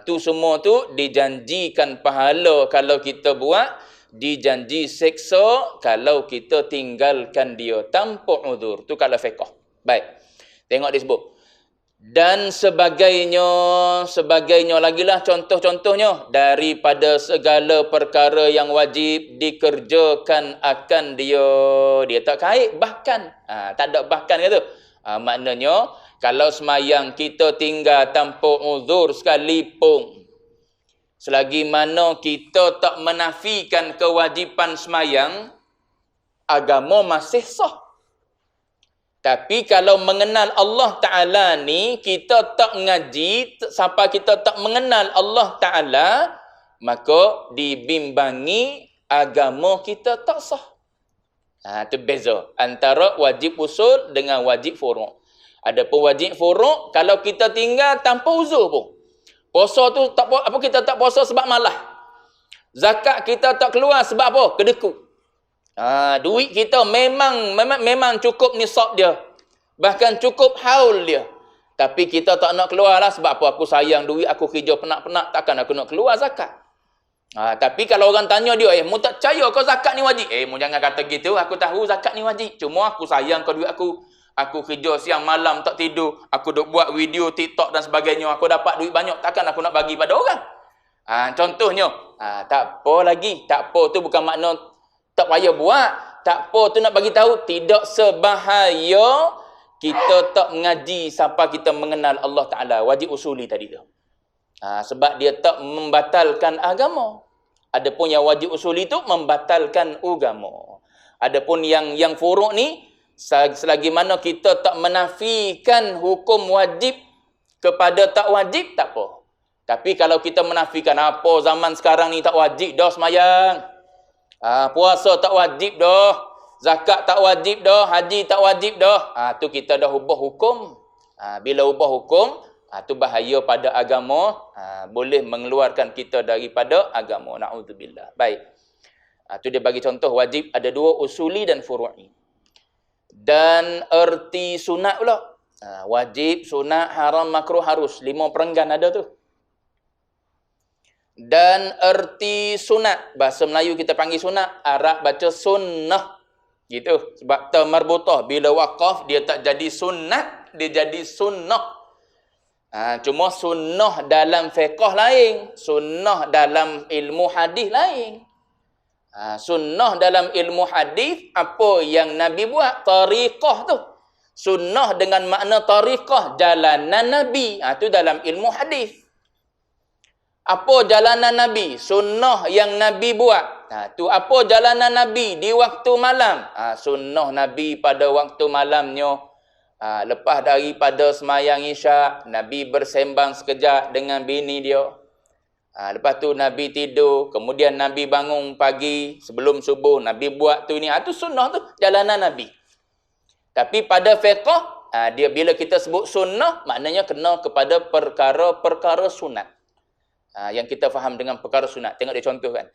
S1: Tu semua tu dijanjikan pahala kalau kita buat, dijanji seksa kalau kita tinggalkan dia tanpa uzur. Tu kalau fiqh. Baik. Tengok disebut. Dan sebagainya lagilah contoh-contohnya daripada segala perkara yang wajib dikerjakan akan dia tak kait bahkan. Tak ada bahkan kata. Maknanya kalau semayang kita tinggal tanpa uzur sekalipun, selagi mana kita tak menafikan kewajipan semayang, agama masih sah. Tapi kalau mengenal Allah Ta'ala ni, kita tak ngaji, sampai kita tak mengenal Allah Ta'ala, maka dibimbangi agama kita tak sah. Itu beza antara wajib usul dengan wajib furu'. Adapun wajib furu', kalau kita tinggal tanpa uzur pun. Puasa tu tak apa kita tak puasa sebab malas. Zakat kita tak keluar sebab apa? Kedekut. Duit kita memang cukup nisab dia. Bahkan cukup haul dia. Tapi kita tak nak keluar lah. Sebab apa? Aku sayang duit, aku kerja penat-penat, takkan aku nak keluar zakat. Tapi kalau orang tanya dia, mu tak percaya kau zakat ni wajib? Mu jangan kata gitu. Aku tahu zakat ni wajib. Cuma aku sayang kau duit aku. Aku kerja siang malam tak tidur. Aku duk buat video TikTok dan sebagainya. Aku dapat duit banyak. Takkan aku nak bagi pada orang? Contohnya. Tak apa lagi. Tak apa tu bukan makna tak payah buat. Tak apa tu nak bagi tahu. Tidak sebahaya kita tak mengaji sampai kita mengenal Allah Ta'ala. Wajib usuli tadi tu. Sebab dia tak membatalkan agama. Adapun yang wajib usuli tu membatalkan agama. Adapun yang furu' ni, selagi mana kita tak menafikan hukum wajib kepada tak wajib, tak apa. Tapi kalau kita menafikan apa zaman sekarang ni tak wajib dah semayang. Puasa tak wajib dah. Zakat tak wajib dah. Haji tak wajib dah. Tu kita dah ubah hukum. Bila ubah hukum, tu bahaya pada agama. Boleh mengeluarkan kita daripada agama. Na'udzubillah. Baik. Tu dia bagi contoh wajib ada 2, usuli dan furu'i. Dan erti sunat pula. Wajib, sunat, haram, makruh, harus. 5 perenggan ada tu. Dan erti sunat. Bahasa Melayu kita panggil sunat. Arab baca sunnah. Gitu. Sebab tamarbutah. Bila waqaf, dia tak jadi sunat. Dia jadi sunnah. Cuma sunnah dalam fiqh lain. Sunnah dalam ilmu hadis lain. Sunnah dalam ilmu hadis, apa yang Nabi buat? Tariqah tu. Sunnah dengan makna tariqah. Jalanan Nabi. Tu dalam ilmu hadis. Apa jalanan Nabi? Sunnah yang Nabi buat. Tu apa jalanan Nabi di waktu malam? Sunnah Nabi pada waktu malamnya. Lepas daripada semayang isyak, Nabi bersembang sekejap dengan bini dia. Lepas tu Nabi tidur. Kemudian Nabi bangun pagi sebelum subuh. Nabi buat tu ni. Tu sunnah tu. Jalanan Nabi. Tapi pada fiqh, dia bila kita sebut sunnah, maknanya kena kepada perkara-perkara sunat. Yang kita faham dengan perkara sunat. Tengok dia contohkan.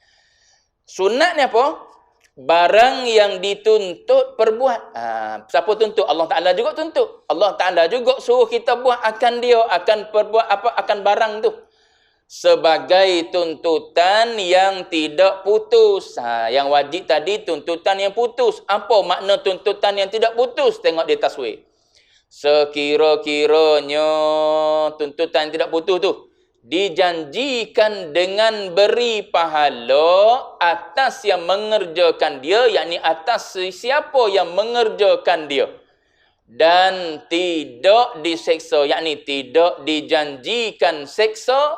S1: Sunat ni apa? Barang yang dituntut perbuat. Siapa tuntut? Allah Ta'ala juga tuntut. Allah Ta'ala juga suruh kita buat akan dia, akan perbuat apa, akan barang tu. Sebagai tuntutan yang tidak putus. Yang wajib tadi tuntutan yang putus. Apa makna tuntutan yang tidak putus? Tengok dia taswir. Sekira-kiranya tuntutan yang tidak putus tu dijanjikan dengan beri pahala atas yang mengerjakan dia, yakni atas siapa yang mengerjakan dia, dan tidak diseksa, yakni tidak dijanjikan seksa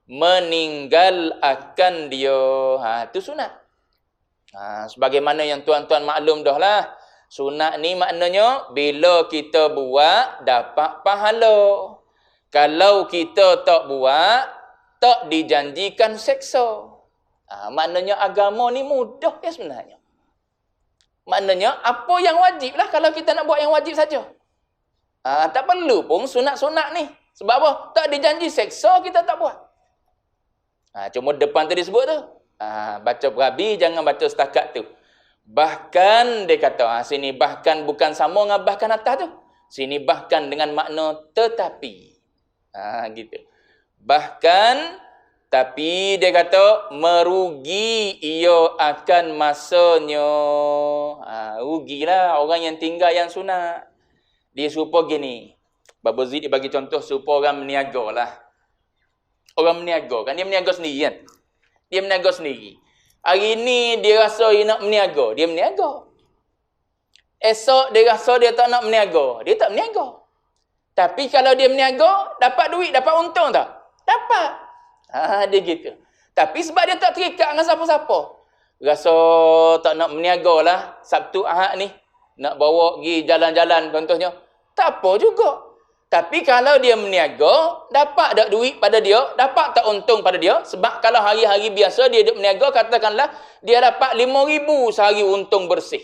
S1: meninggal akan dia. Itu sunat. Sebagaimana yang tuan-tuan maklum dah lah, sunat ni maknanya bila kita buat dapat pahala. Kalau kita tak buat, tak dijanjikan seksa. Maknanya agama ni mudah ya sebenarnya. Maknanya apa yang wajib lah kalau kita nak buat yang wajib saja. Tak perlu pun sunat-sunat ni. Sebab apa? Tak dijanji seksa, kita tak buat. Cuma depan tu disebut tu. Baca berabi, jangan baca setakat tu. Bahkan dia kata, sini bahkan bukan sama dengan bahkan atas tu. Sini bahkan dengan makna tetapi. Gitu. Bahkan, tapi dia kata, merugi ia akan masanya. Rugilah orang yang tinggal yang sunat. Dia serupa gini. Baba Zid dia bagi contoh serupa orang meniaga lah. Orang meniaga kan, dia meniaga sendiri kan. Dia meniaga sendiri. Hari ni dia rasa dia nak meniaga, dia meniaga. Esok dia rasa dia tak nak meniaga, dia tak meniaga. Tapi kalau dia meniaga, dapat duit, dapat untung tak? Dapat. Dia gitu. Tapi sebab dia tak terikat dengan siapa-siapa. Rasa tak nak meniaga lah, Sabtu Ahad ni. Nak bawa pergi jalan-jalan contohnya. Tak apa juga. Tapi kalau dia meniaga, dapat tak duit pada dia, dapat tak untung pada dia. Sebab kalau hari-hari biasa dia duduk meniaga, katakanlah dia dapat 5,000 sehari untung bersih.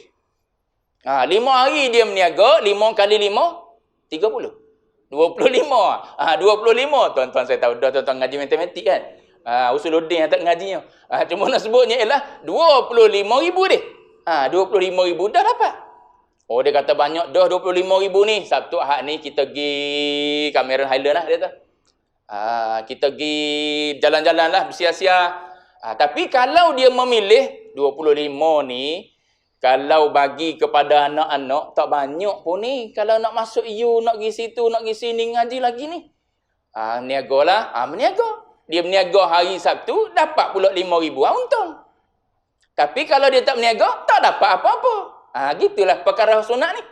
S1: 5 hari dia meniaga, 5 kali 5, 30. 25. 25. Tuan-tuan saya tahu dah tuan-tuan ngaji matematik kan. Usuluddin yang tak ngajinya. Cuma nak sebutnya ialah 25,000 dia. 25,000 dah dapat. Oh, dia kata banyak dah 25,000 ni. Sabtu Ahad ni kita pergi Cameron Highland lah dia kata. Kita pergi jalan-jalan lah bersia-sia. Tapi kalau dia memilih 25 ni, kalau bagi kepada anak-anak, tak banyak pun ni. Kalau nak masuk you, nak pergi situ, nak pergi sini, ngaji lagi ni. Meniaga lah. Meniaga. Dia meniaga hari Sabtu, dapat pula 5,000 untung. Tapi kalau dia tak meniaga, tak dapat apa-apa. Gitulah perkara sunat ni.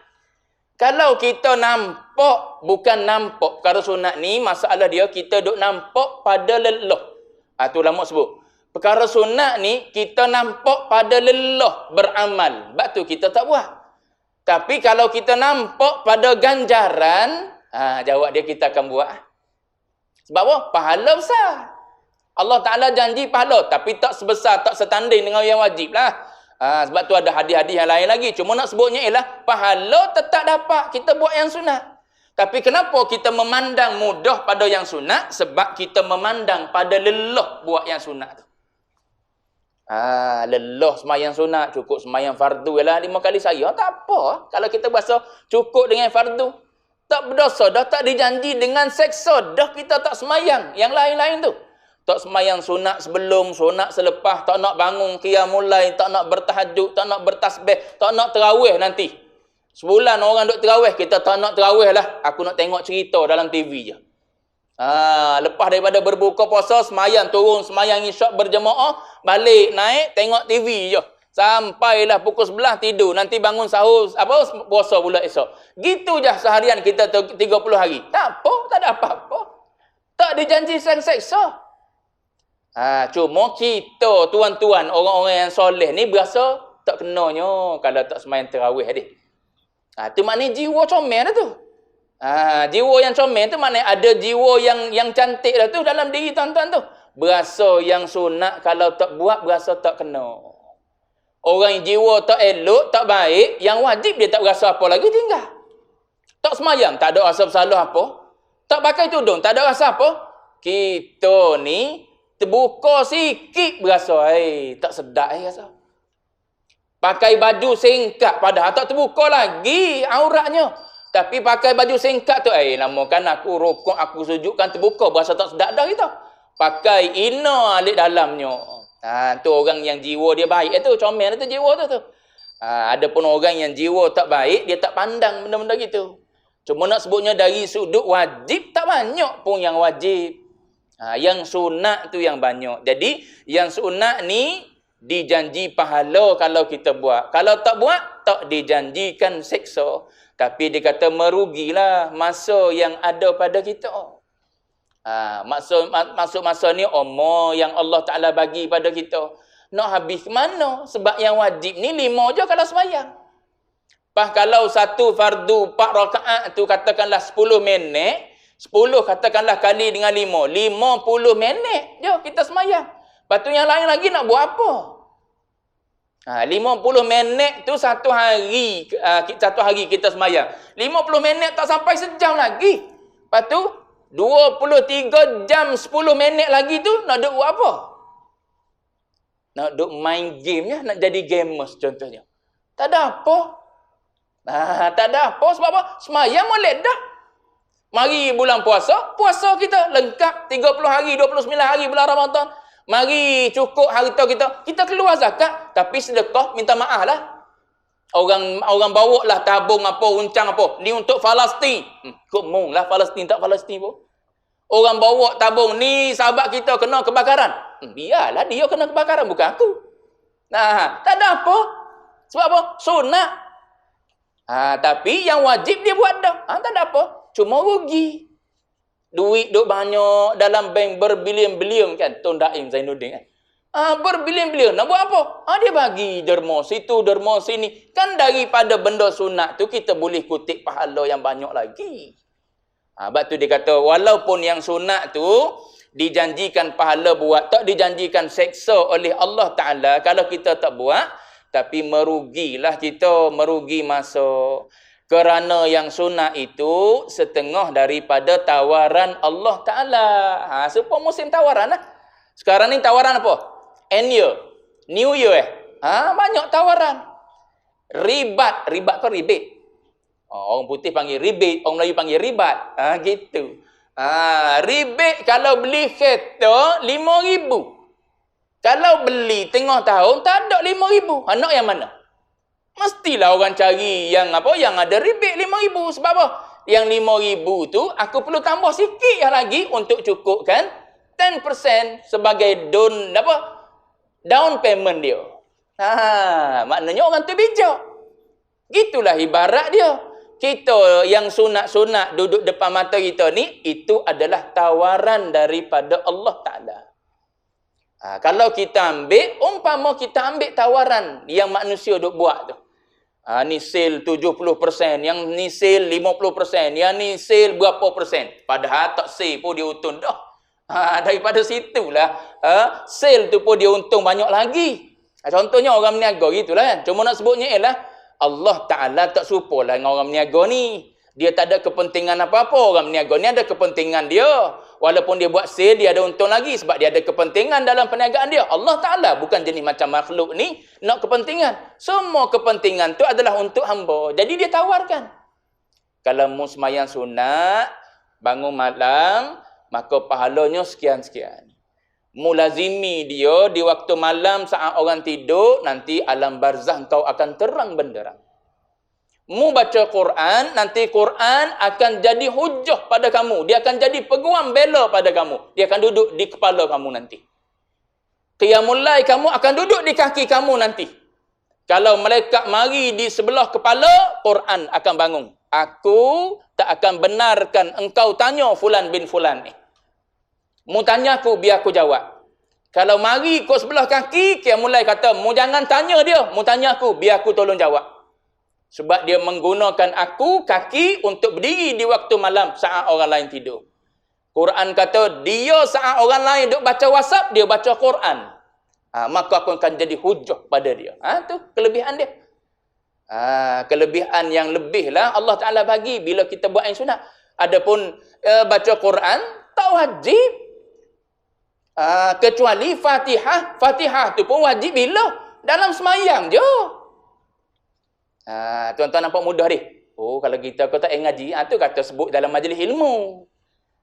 S1: Kalau kita nampak, bukan nampak perkara sunat ni, masalah dia kita duk nampak pada lelah. Tu ulama sebut. Perkara sunat ni, kita nampak pada lelah beramal. Sebab tu kita tak buat. Tapi kalau kita nampak pada ganjaran, jawab dia kita akan buat. Sebab apa? Pahala besar. Allah Ta'ala janji pahala. Tapi tak sebesar, tak setanding dengan yang wajib lah. Sebab tu ada hadis-hadis yang lain lagi. Cuma nak sebutnya ialah, pahala tetap dapat. Kita buat yang sunat. Tapi kenapa kita memandang mudah pada yang sunat? Sebab kita memandang pada lelah buat yang sunat tu. Lelah semayang sunat, cukup semayang fardu ialah 5 kali sehari. Tak apa. Kalau kita berasa cukup dengan fardu, tak berdosa dah, tak dijanji dengan seksa dah kita tak semayang. Yang lain-lain tu. Tak semayang sunat sebelum, sunat selepas, tak nak bangun qiyamul lail, tak nak bertahajud, tak nak bertasbih, tak nak terawih nanti. Sebulan orang duk terawih, kita tak nak terawih lah. Aku nak tengok cerita dalam TV je. Lepas daripada berbuka puasa, semayang turun, semayang isyak berjemaah, balik naik tengok TV je. Sampailah pukul 11 tidur, nanti bangun sahur puasa pula esok. Gitu je seharian kita 30 hari. Tak apa, tak ada apa-apa. Tak dijanji seksa. Cuma kita tuan-tuan orang-orang yang soleh ni berasa tak kenanya kalau tak semayang tarawih dia. Tu maknanya jiwa comel dah tu. Jiwa yang comel tu maknanya ada jiwa yang cantik dah tu dalam diri tuan-tuan tu. Berasa yang sunat kalau tak buat berasa tak kena. Orang yang jiwa tak elok, tak baik, yang wajib dia tak berasa apa lagi tinggal. Tak semayang, tak ada rasa bersalah apa. Tak pakai tudung, tak ada rasa apa. Kita ni Terbuka sikit berasa, tak sedap rasa. Pakai baju singkat padahal tak terbuka lagi auratnya. Tapi pakai baju singkat tu, namakan aku rokok, aku sujudkan terbuka, berasa tak sedap dah kita. Pakai ina alik dalamnya. Tu orang yang jiwa dia baik tu, comel tu jiwa tu. Ada pun orang yang jiwa tak baik, dia tak pandang benda-benda gitu. Cuma nak sebutnya dari sudut wajib, tak banyak pun yang wajib. Yang sunat tu yang banyak. Jadi, yang sunat ni dijanji pahala kalau kita buat. Kalau tak buat, tak dijanjikan seksa. Tapi dia kata merugilah masa yang ada pada kita. Maksud masa ni umur yang Allah Ta'ala bagi pada kita. Nak habis mana? Sebab yang wajib ni 5 je kalau sembahyang. Kalau satu fardu 4 rakaat tu katakanlah 10 minit, 10 katakanlah kali dengan 5, 50 minit je kita sembahyang. Lepas tu yang lain lagi nak buat apa? 50 minit tu satu hari kita sembahyang. 50 minit tak sampai sejam lagi. Lepas tu 23 jam 10 minit lagi tu nak duk buat apa? Nak duk main game ya, nak jadi gamers contohnya. Tak ada apa. Tak ada apa sebab apa? Sembahyang molek dah. Mari bulan puasa kita lengkap 30 hari, 29 hari bulan Ramadan. Mari cukup harta kita keluar zakat, tapi sedekah minta maaf lah. Orang bawa lah tabung apa, uncang apa. Ni untuk Palestin. Kumung lah Palestin tak Palestin pun. Orang bawa tabung ni sahabat kita kena kebakaran. Biarlah dia kena kebakaran, bukan aku. Tak ada apa. Sebab apa? Sunat. Tapi yang wajib dia buat dah. Tak ada apa. Cuma rugi. Duit duk banyak dalam bank berbilion-bilion kan. Tun Daim Zainuddin kan. Berbilion-bilion. Nak buat apa? Dia bagi derma situ, derma sini. Kan daripada benda sunat tu kita boleh kutip pahala yang banyak lagi. Sebab tu dia kata walaupun yang sunat tu dijanjikan pahala buat, tak dijanjikan seksa oleh Allah Ta'ala kalau kita tak buat. Tapi merugilah kita, merugi masa. Kerana yang sunat itu setengah daripada tawaran Allah Ta'ala. Supaya musim tawaran lah. Sekarang ni tawaran apa? New Year banyak tawaran. Ribat ke ribet? Orang putih panggil ribet, orang Melayu panggil ribat. Gitu. Ribet kalau beli kereta 5,000. Kalau beli tengah tahun tak ada 5,000. Nak yang mana? Mestilah orang cari yang apa, yang ada rebate 5,000. Sebab apa? Yang 5,000 tu aku perlu tambah sikit lagi untuk cukupkan 10% sebagai down payment dia. Maknanya orang tu bijak. Gitulah ibarat dia. Kita yang sunat-sunat duduk depan mata kita ni, itu adalah tawaran daripada Allah Ta'ala. Kalau kita ambil, umpama kita ambil tawaran yang manusia duk buat tu. Ni sale 70%, yang ni sale 50%, yang ni sale berapa persen. Padahal tak sale pun dia untung dah. Daripada situlah sale tu pun dia untung banyak lagi. Contohnya orang berniaga gitulah kan. Cuma nak sebutnya ialah Allah Ta'ala tak serupa lah dengan orang berniaga ni. Dia tak ada kepentingan apa-apa. Orang berniaga ni ada kepentingan dia. Walaupun dia buat sale, dia ada untung lagi. Sebab dia ada kepentingan dalam perniagaan dia. Allah Ta'ala bukan jenis macam makhluk ni nak kepentingan. Semua kepentingan tu adalah untuk hamba. Jadi dia tawarkan. Kalau mu sembahyang sunat, bangun malam, maka pahalanya sekian-sekian. Mulazimi dia di waktu malam saat orang tidur, nanti alam barzah kau akan terang benderang. Mu baca Quran, nanti Quran akan jadi hujah pada kamu. Dia akan jadi peguam bela pada kamu. Dia akan duduk di kepala kamu nanti. Qiyamul lail kamu akan duduk di kaki kamu nanti. Kalau malaikat mari di sebelah kepala, Quran akan bangun. Aku tak akan benarkan engkau tanya fulan bin fulan ni. Mu tanya aku, biar aku jawab. Kalau mari kau sebelah kaki, Qiyamul lail kata, mu jangan tanya dia. Mu tanya aku, biar aku tolong jawab. Sebab dia menggunakan aku, kaki, untuk berdiri di waktu malam saat orang lain tidur. Quran kata, dia saat orang lain duk baca WhatsApp, dia baca Quran. Maka aku akan jadi hujah pada dia. Tu kelebihan dia. Kelebihan yang lebih lah Allah Ta'ala bagi bila kita buat yang sunat. Adapun baca Quran, tak wajib. Kecuali Fatihah. Fatihah tu pun wajib bila? Dalam semayang je. Tuan-tuan nampak mudah dia. Oh, kalau kita kata ngaji, tu kata sebut dalam majlis ilmu.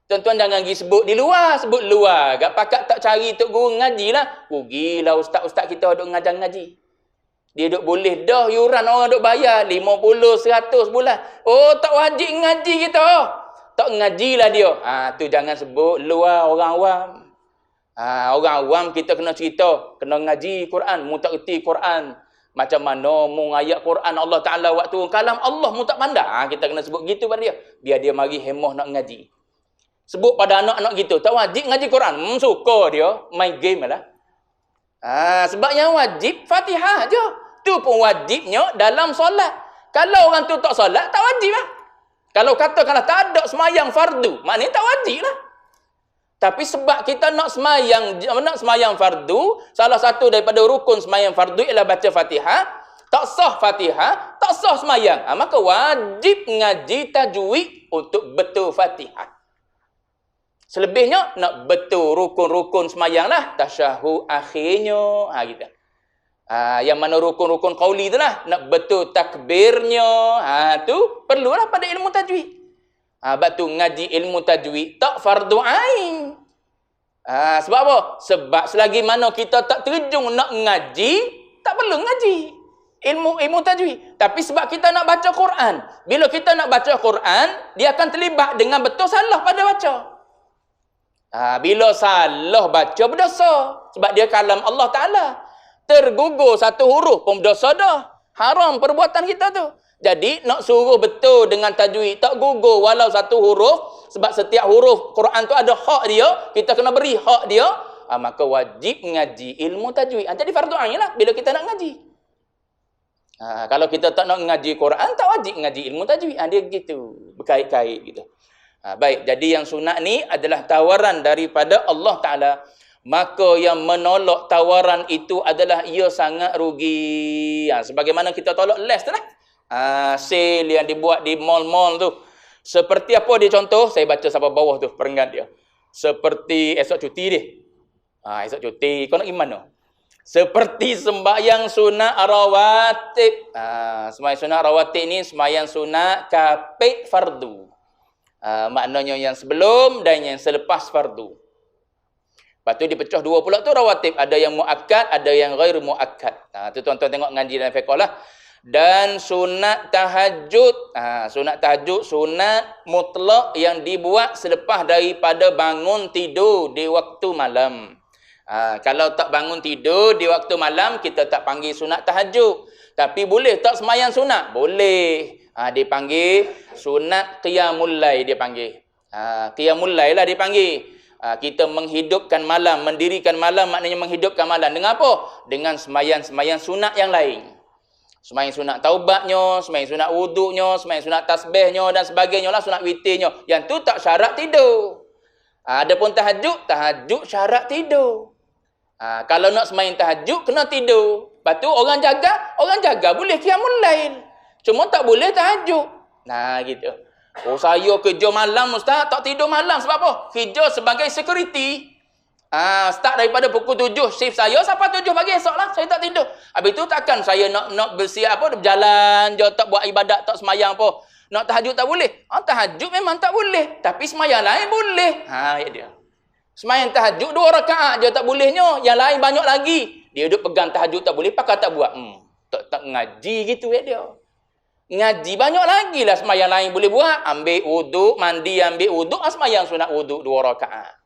S1: Tuan-tuan jangan pergi sebut di luar, sebut luar. Gak pakat tak cari tok guru ngaji lah. Rugilah ustaz-ustaz kita duk ngajar ngaji. Dia duk boleh dah yuran orang duk bayar 50, 100 bulan. Oh, tak wajib ngaji kita. Tak ngajilah dia. Tu jangan sebut luar orang awam. Orang awam kita kena cerita, kena ngaji Quran, mu tak erti Quran. Macam mana mu ayat Quran Allah Taala waktu kalam Allah mu tak pandai. Kita kena sebut gitu pada dia. Biar dia mari hemah nak ngaji. Sebut pada anak-anak gitu, tak wajib ngaji Quran. Suka dia main game lah. Sebab yang wajib Fatihah je. Tu pun wajibnya dalam solat. Kalau orang tu tak solat, tak wajib lah. Kalau katakanlah tak ada semayang fardu, maknanya tak wajib lah. Tapi sebab kita nak semayang fardu, salah satu daripada rukun semayang fardu ialah baca Fatihah. Tak sah Fatihah, tak sah semayang. Maka wajib ngaji tajwid untuk betul Fatihah. Selebihnya nak betul rukun-rukun semayang lah. Tasyahud akhirnya. Gitu. Yang mana rukun-rukun qauli tu lah. Nak betul takbirnya. Tu perlulah pada ilmu tajwid. Sebab tu ngaji ilmu tajwid tak fardu ain. Sebab apa? Sebab selagi mana kita tak terjun nak ngaji, tak perlu ngaji ilmu tajwid. Tapi sebab kita nak baca Quran. Bila kita nak baca Quran, dia akan terlibat dengan betul salah pada baca. Bila salah baca berdosa. Sebab dia kalam Allah Ta'ala. Tergugur satu huruf pun berdosa dah. Haram perbuatan kita tu. Jadi nak suruh betul dengan tajwid, tak gugur walau satu huruf. Sebab setiap huruf Quran tu ada hak dia. Kita kena beri hak dia. Maka wajib ngaji ilmu tajwid. Jadi fardu ain lah bila kita nak ngaji. Kalau kita tak nak ngaji Quran, tak wajib ngaji ilmu tajwid. Dia gitu. Berkait-kait gitu. Baik, jadi yang sunat ni adalah tawaran daripada Allah Ta'ala. Maka yang menolak tawaran itu adalah ia sangat rugi. Sebagaimana kita tolak les tu lah. Sale yang dibuat di mall-mall tu. Seperti apa dia contoh? Saya baca sampai bawah tu peringat dia. Seperti esok cuti dia. Esok cuti. Kau nak gimana? Seperti sembahyang sunat rawatib. Sembahyang sunat rawatib ni sembahyang sunat kapit fardu. Maknanya yang sebelum dan yang selepas fardu. Lepas tu dipecah dua pula tu rawatib. Ada yang muakkad, ada yang ghair muakkad. Tu tuan-tuan tengok ngaji dalam fiqh lah. Dan sunat tahajud. Sunat tahajud, sunat mutlak yang dibuat selepas daripada bangun tidur di waktu malam. Kalau tak bangun tidur di waktu malam, kita tak panggil sunat tahajud. Tapi boleh tak semayang sunat? Boleh. Dipanggil sunat qiyamul lail dia panggil. Qiyamul lail lah dipanggil. Kita menghidupkan malam, mendirikan malam maknanya menghidupkan malam. Dengan apa? Dengan semayang-semayang sunat yang lain. Semayang sunat taubatnya, semayang sunat wuduknya, semayang sunat tasbihnya dan sebagainya lah, sunat witirnya. Yang tu tak syarat tidur. Adapun tahajud syarat tidur. Kalau nak semayang tahajud, kena tidur. Lepas tu orang jaga boleh qiyamul lail. Cuma tak boleh tahajud. Gitu. Oh, saya kerja malam ustaz, tak tidur malam sebab apa? Kerja sebagai security. Start daripada pukul 7 shift saya sampai 7 pagi esok lah saya tak tidur. Habis tu takkan saya nak bersiap berjalan je, tak buat ibadat, tak semayang apa. Nak tahajud tak boleh. Tahajud memang tak boleh, tapi semayang lain boleh. Ya dia. Semayang tahajud 2 rakaat je tak bolehnya, yang lain banyak lagi. Dia duduk pegang tahajud tak boleh, pakai tak buat. Tak ngaji gitu ya dia. Ngaji banyak lagi lah semayang lain boleh buat. Ambil wuduk, mandi ambil wuduk, semayang sunat wuduk 2 rakaat.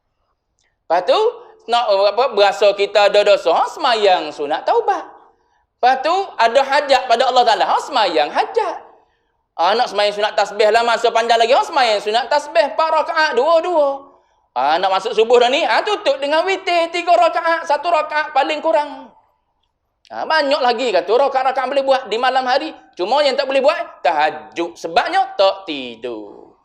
S1: Lepas tu, nak berasa kita ada dosa, semayang sunat taubat. Lepas tu, ada hajat pada Allah Ta'ala, semayang hajat. Nak semayang sunat tasbih lah masa panjang lagi, semayang sunat tasbih 4 rakaat, 2. Nak masuk subuh dah ni, tutup dengan witir 3 rakaat, 1 rakaat paling kurang. Banyak lagi kata rakaat-rakaat boleh buat di malam hari. Cuma yang tak boleh buat, tahajud. Sebabnya tak tidur.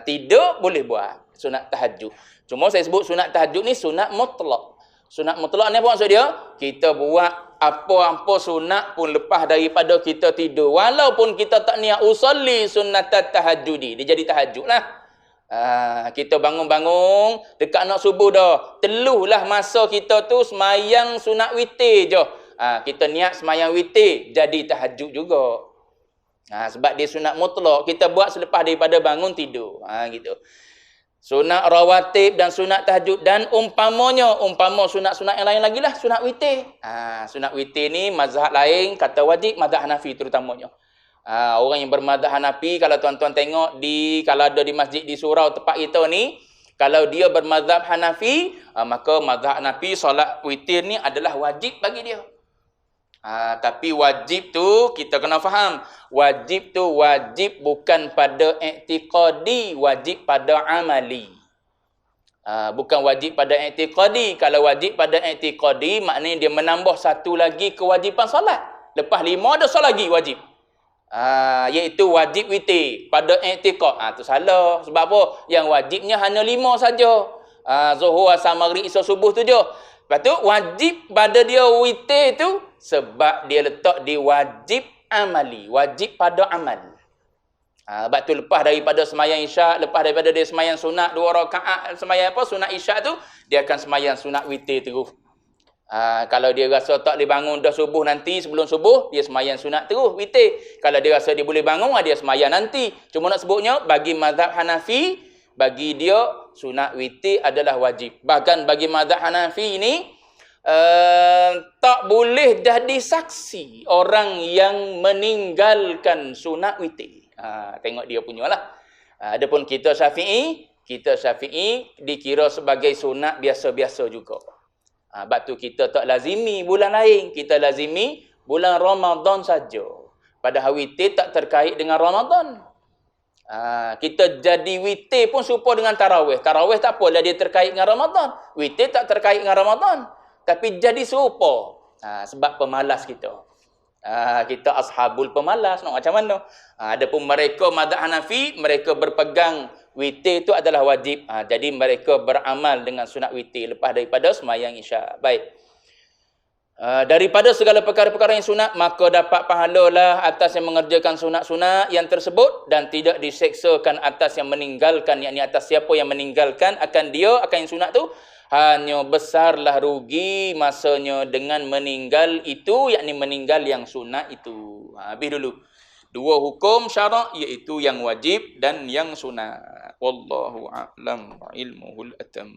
S1: Tidur boleh buat sunat tahajud. Cuma saya sebut sunat tahajud ni sunat mutlak. Sunat mutlak ni apa maksud dia? Kita buat apa-apa sunat pun lepas daripada kita tidur. Walaupun kita tak niat usalli sunat tahajudi. Dia jadi tahajud lah. Kita bangun-bangun dekat nak subuh dah. Teluhlah masa kita tu semayang sunat witir je. Kita niat semayang witir jadi tahajud juga. Sebab dia sunat mutlak. Kita buat selepas daripada bangun tidur. Gitu. Sunat rawatib dan sunat tahajud. Dan umpama sunat-sunat yang lain lagi lah. Sunat witir. Sunat witir ni mazhab lain kata wajib. Mazhab Hanafi terutamanya. Orang yang bermazhab Hanafi, kalau tuan-tuan tengok kalau ada di masjid di surau tempat kita ni, kalau dia bermazhab Hanafi, maka mazhab Hanafi solat witir ni adalah wajib bagi dia. Tapi wajib tu kita kena faham. Wajib tu wajib bukan pada i'tiqadi, wajib pada amali. Bukan wajib pada i'tiqadi. Kalau wajib pada i'tiqadi, maknanya dia menambah satu lagi kewajipan solat. Lepas 5 ada solat lagi wajib. Iaitu wajib witir pada i'tiqad. Tu salah. Sebab apa? Yang wajibnya hanya 5 saja. Zuhur, asar, maghrib, isya, subuh tu je. Lepas tu wajib pada dia witir tu sebab dia letak di wajib amali, wajib pada amal. Sebab tu lepas daripada semayang isyak, lepas daripada dia semayang sunat 2 rakaat, semayang sunat isyak tu, dia akan semayang sunat witir terus. Kalau dia rasa tak boleh bangun dah subuh nanti, sebelum subuh, dia semayang sunat terus, witir. Kalau dia rasa dia boleh bangun, dia semayang nanti. Cuma nak sebutnya, bagi mazhab Hanafi, bagi dia, sunat witir adalah wajib. Bahkan bagi mazhab Hanafi ini, tak boleh jadi saksi orang yang meninggalkan sunat witir. Tengok dia punya lah. Adapun kita Syafi'i dikira sebagai sunat biasa-biasa juga. Sebab tu kita tak lazimi bulan lain. Kita lazimi bulan Ramadan saja. Padahal witir tak terkait dengan Ramadan. Kita jadi witir pun serupa dengan tarawih. Tarawih tak apalah dia terkait dengan Ramadan. Witir tak terkait dengan Ramadan. Tapi jadi serupa. Sebab pemalas kita. Kita ashabul pemalas. Nak macam mana? Adapun mereka mazhab Hanafi, mereka berpegang witir itu adalah wajib. Jadi mereka beramal dengan sunat witir lepas daripada semayang isyak. Baik. Daripada segala perkara-perkara yang sunat, maka dapat pahala lah atas yang mengerjakan sunat-sunat yang tersebut dan tidak diseksakan atas yang meninggalkan, yakni atas siapa yang meninggalkan akan yang sunat tu. Hanya besarlah rugi masanya dengan meninggal itu, yakni meninggal yang sunat itu. Habis dulu. 2 hukum syarak, iaitu yang wajib dan yang sunat. Wallahu a'lam wa ilmuhul atam.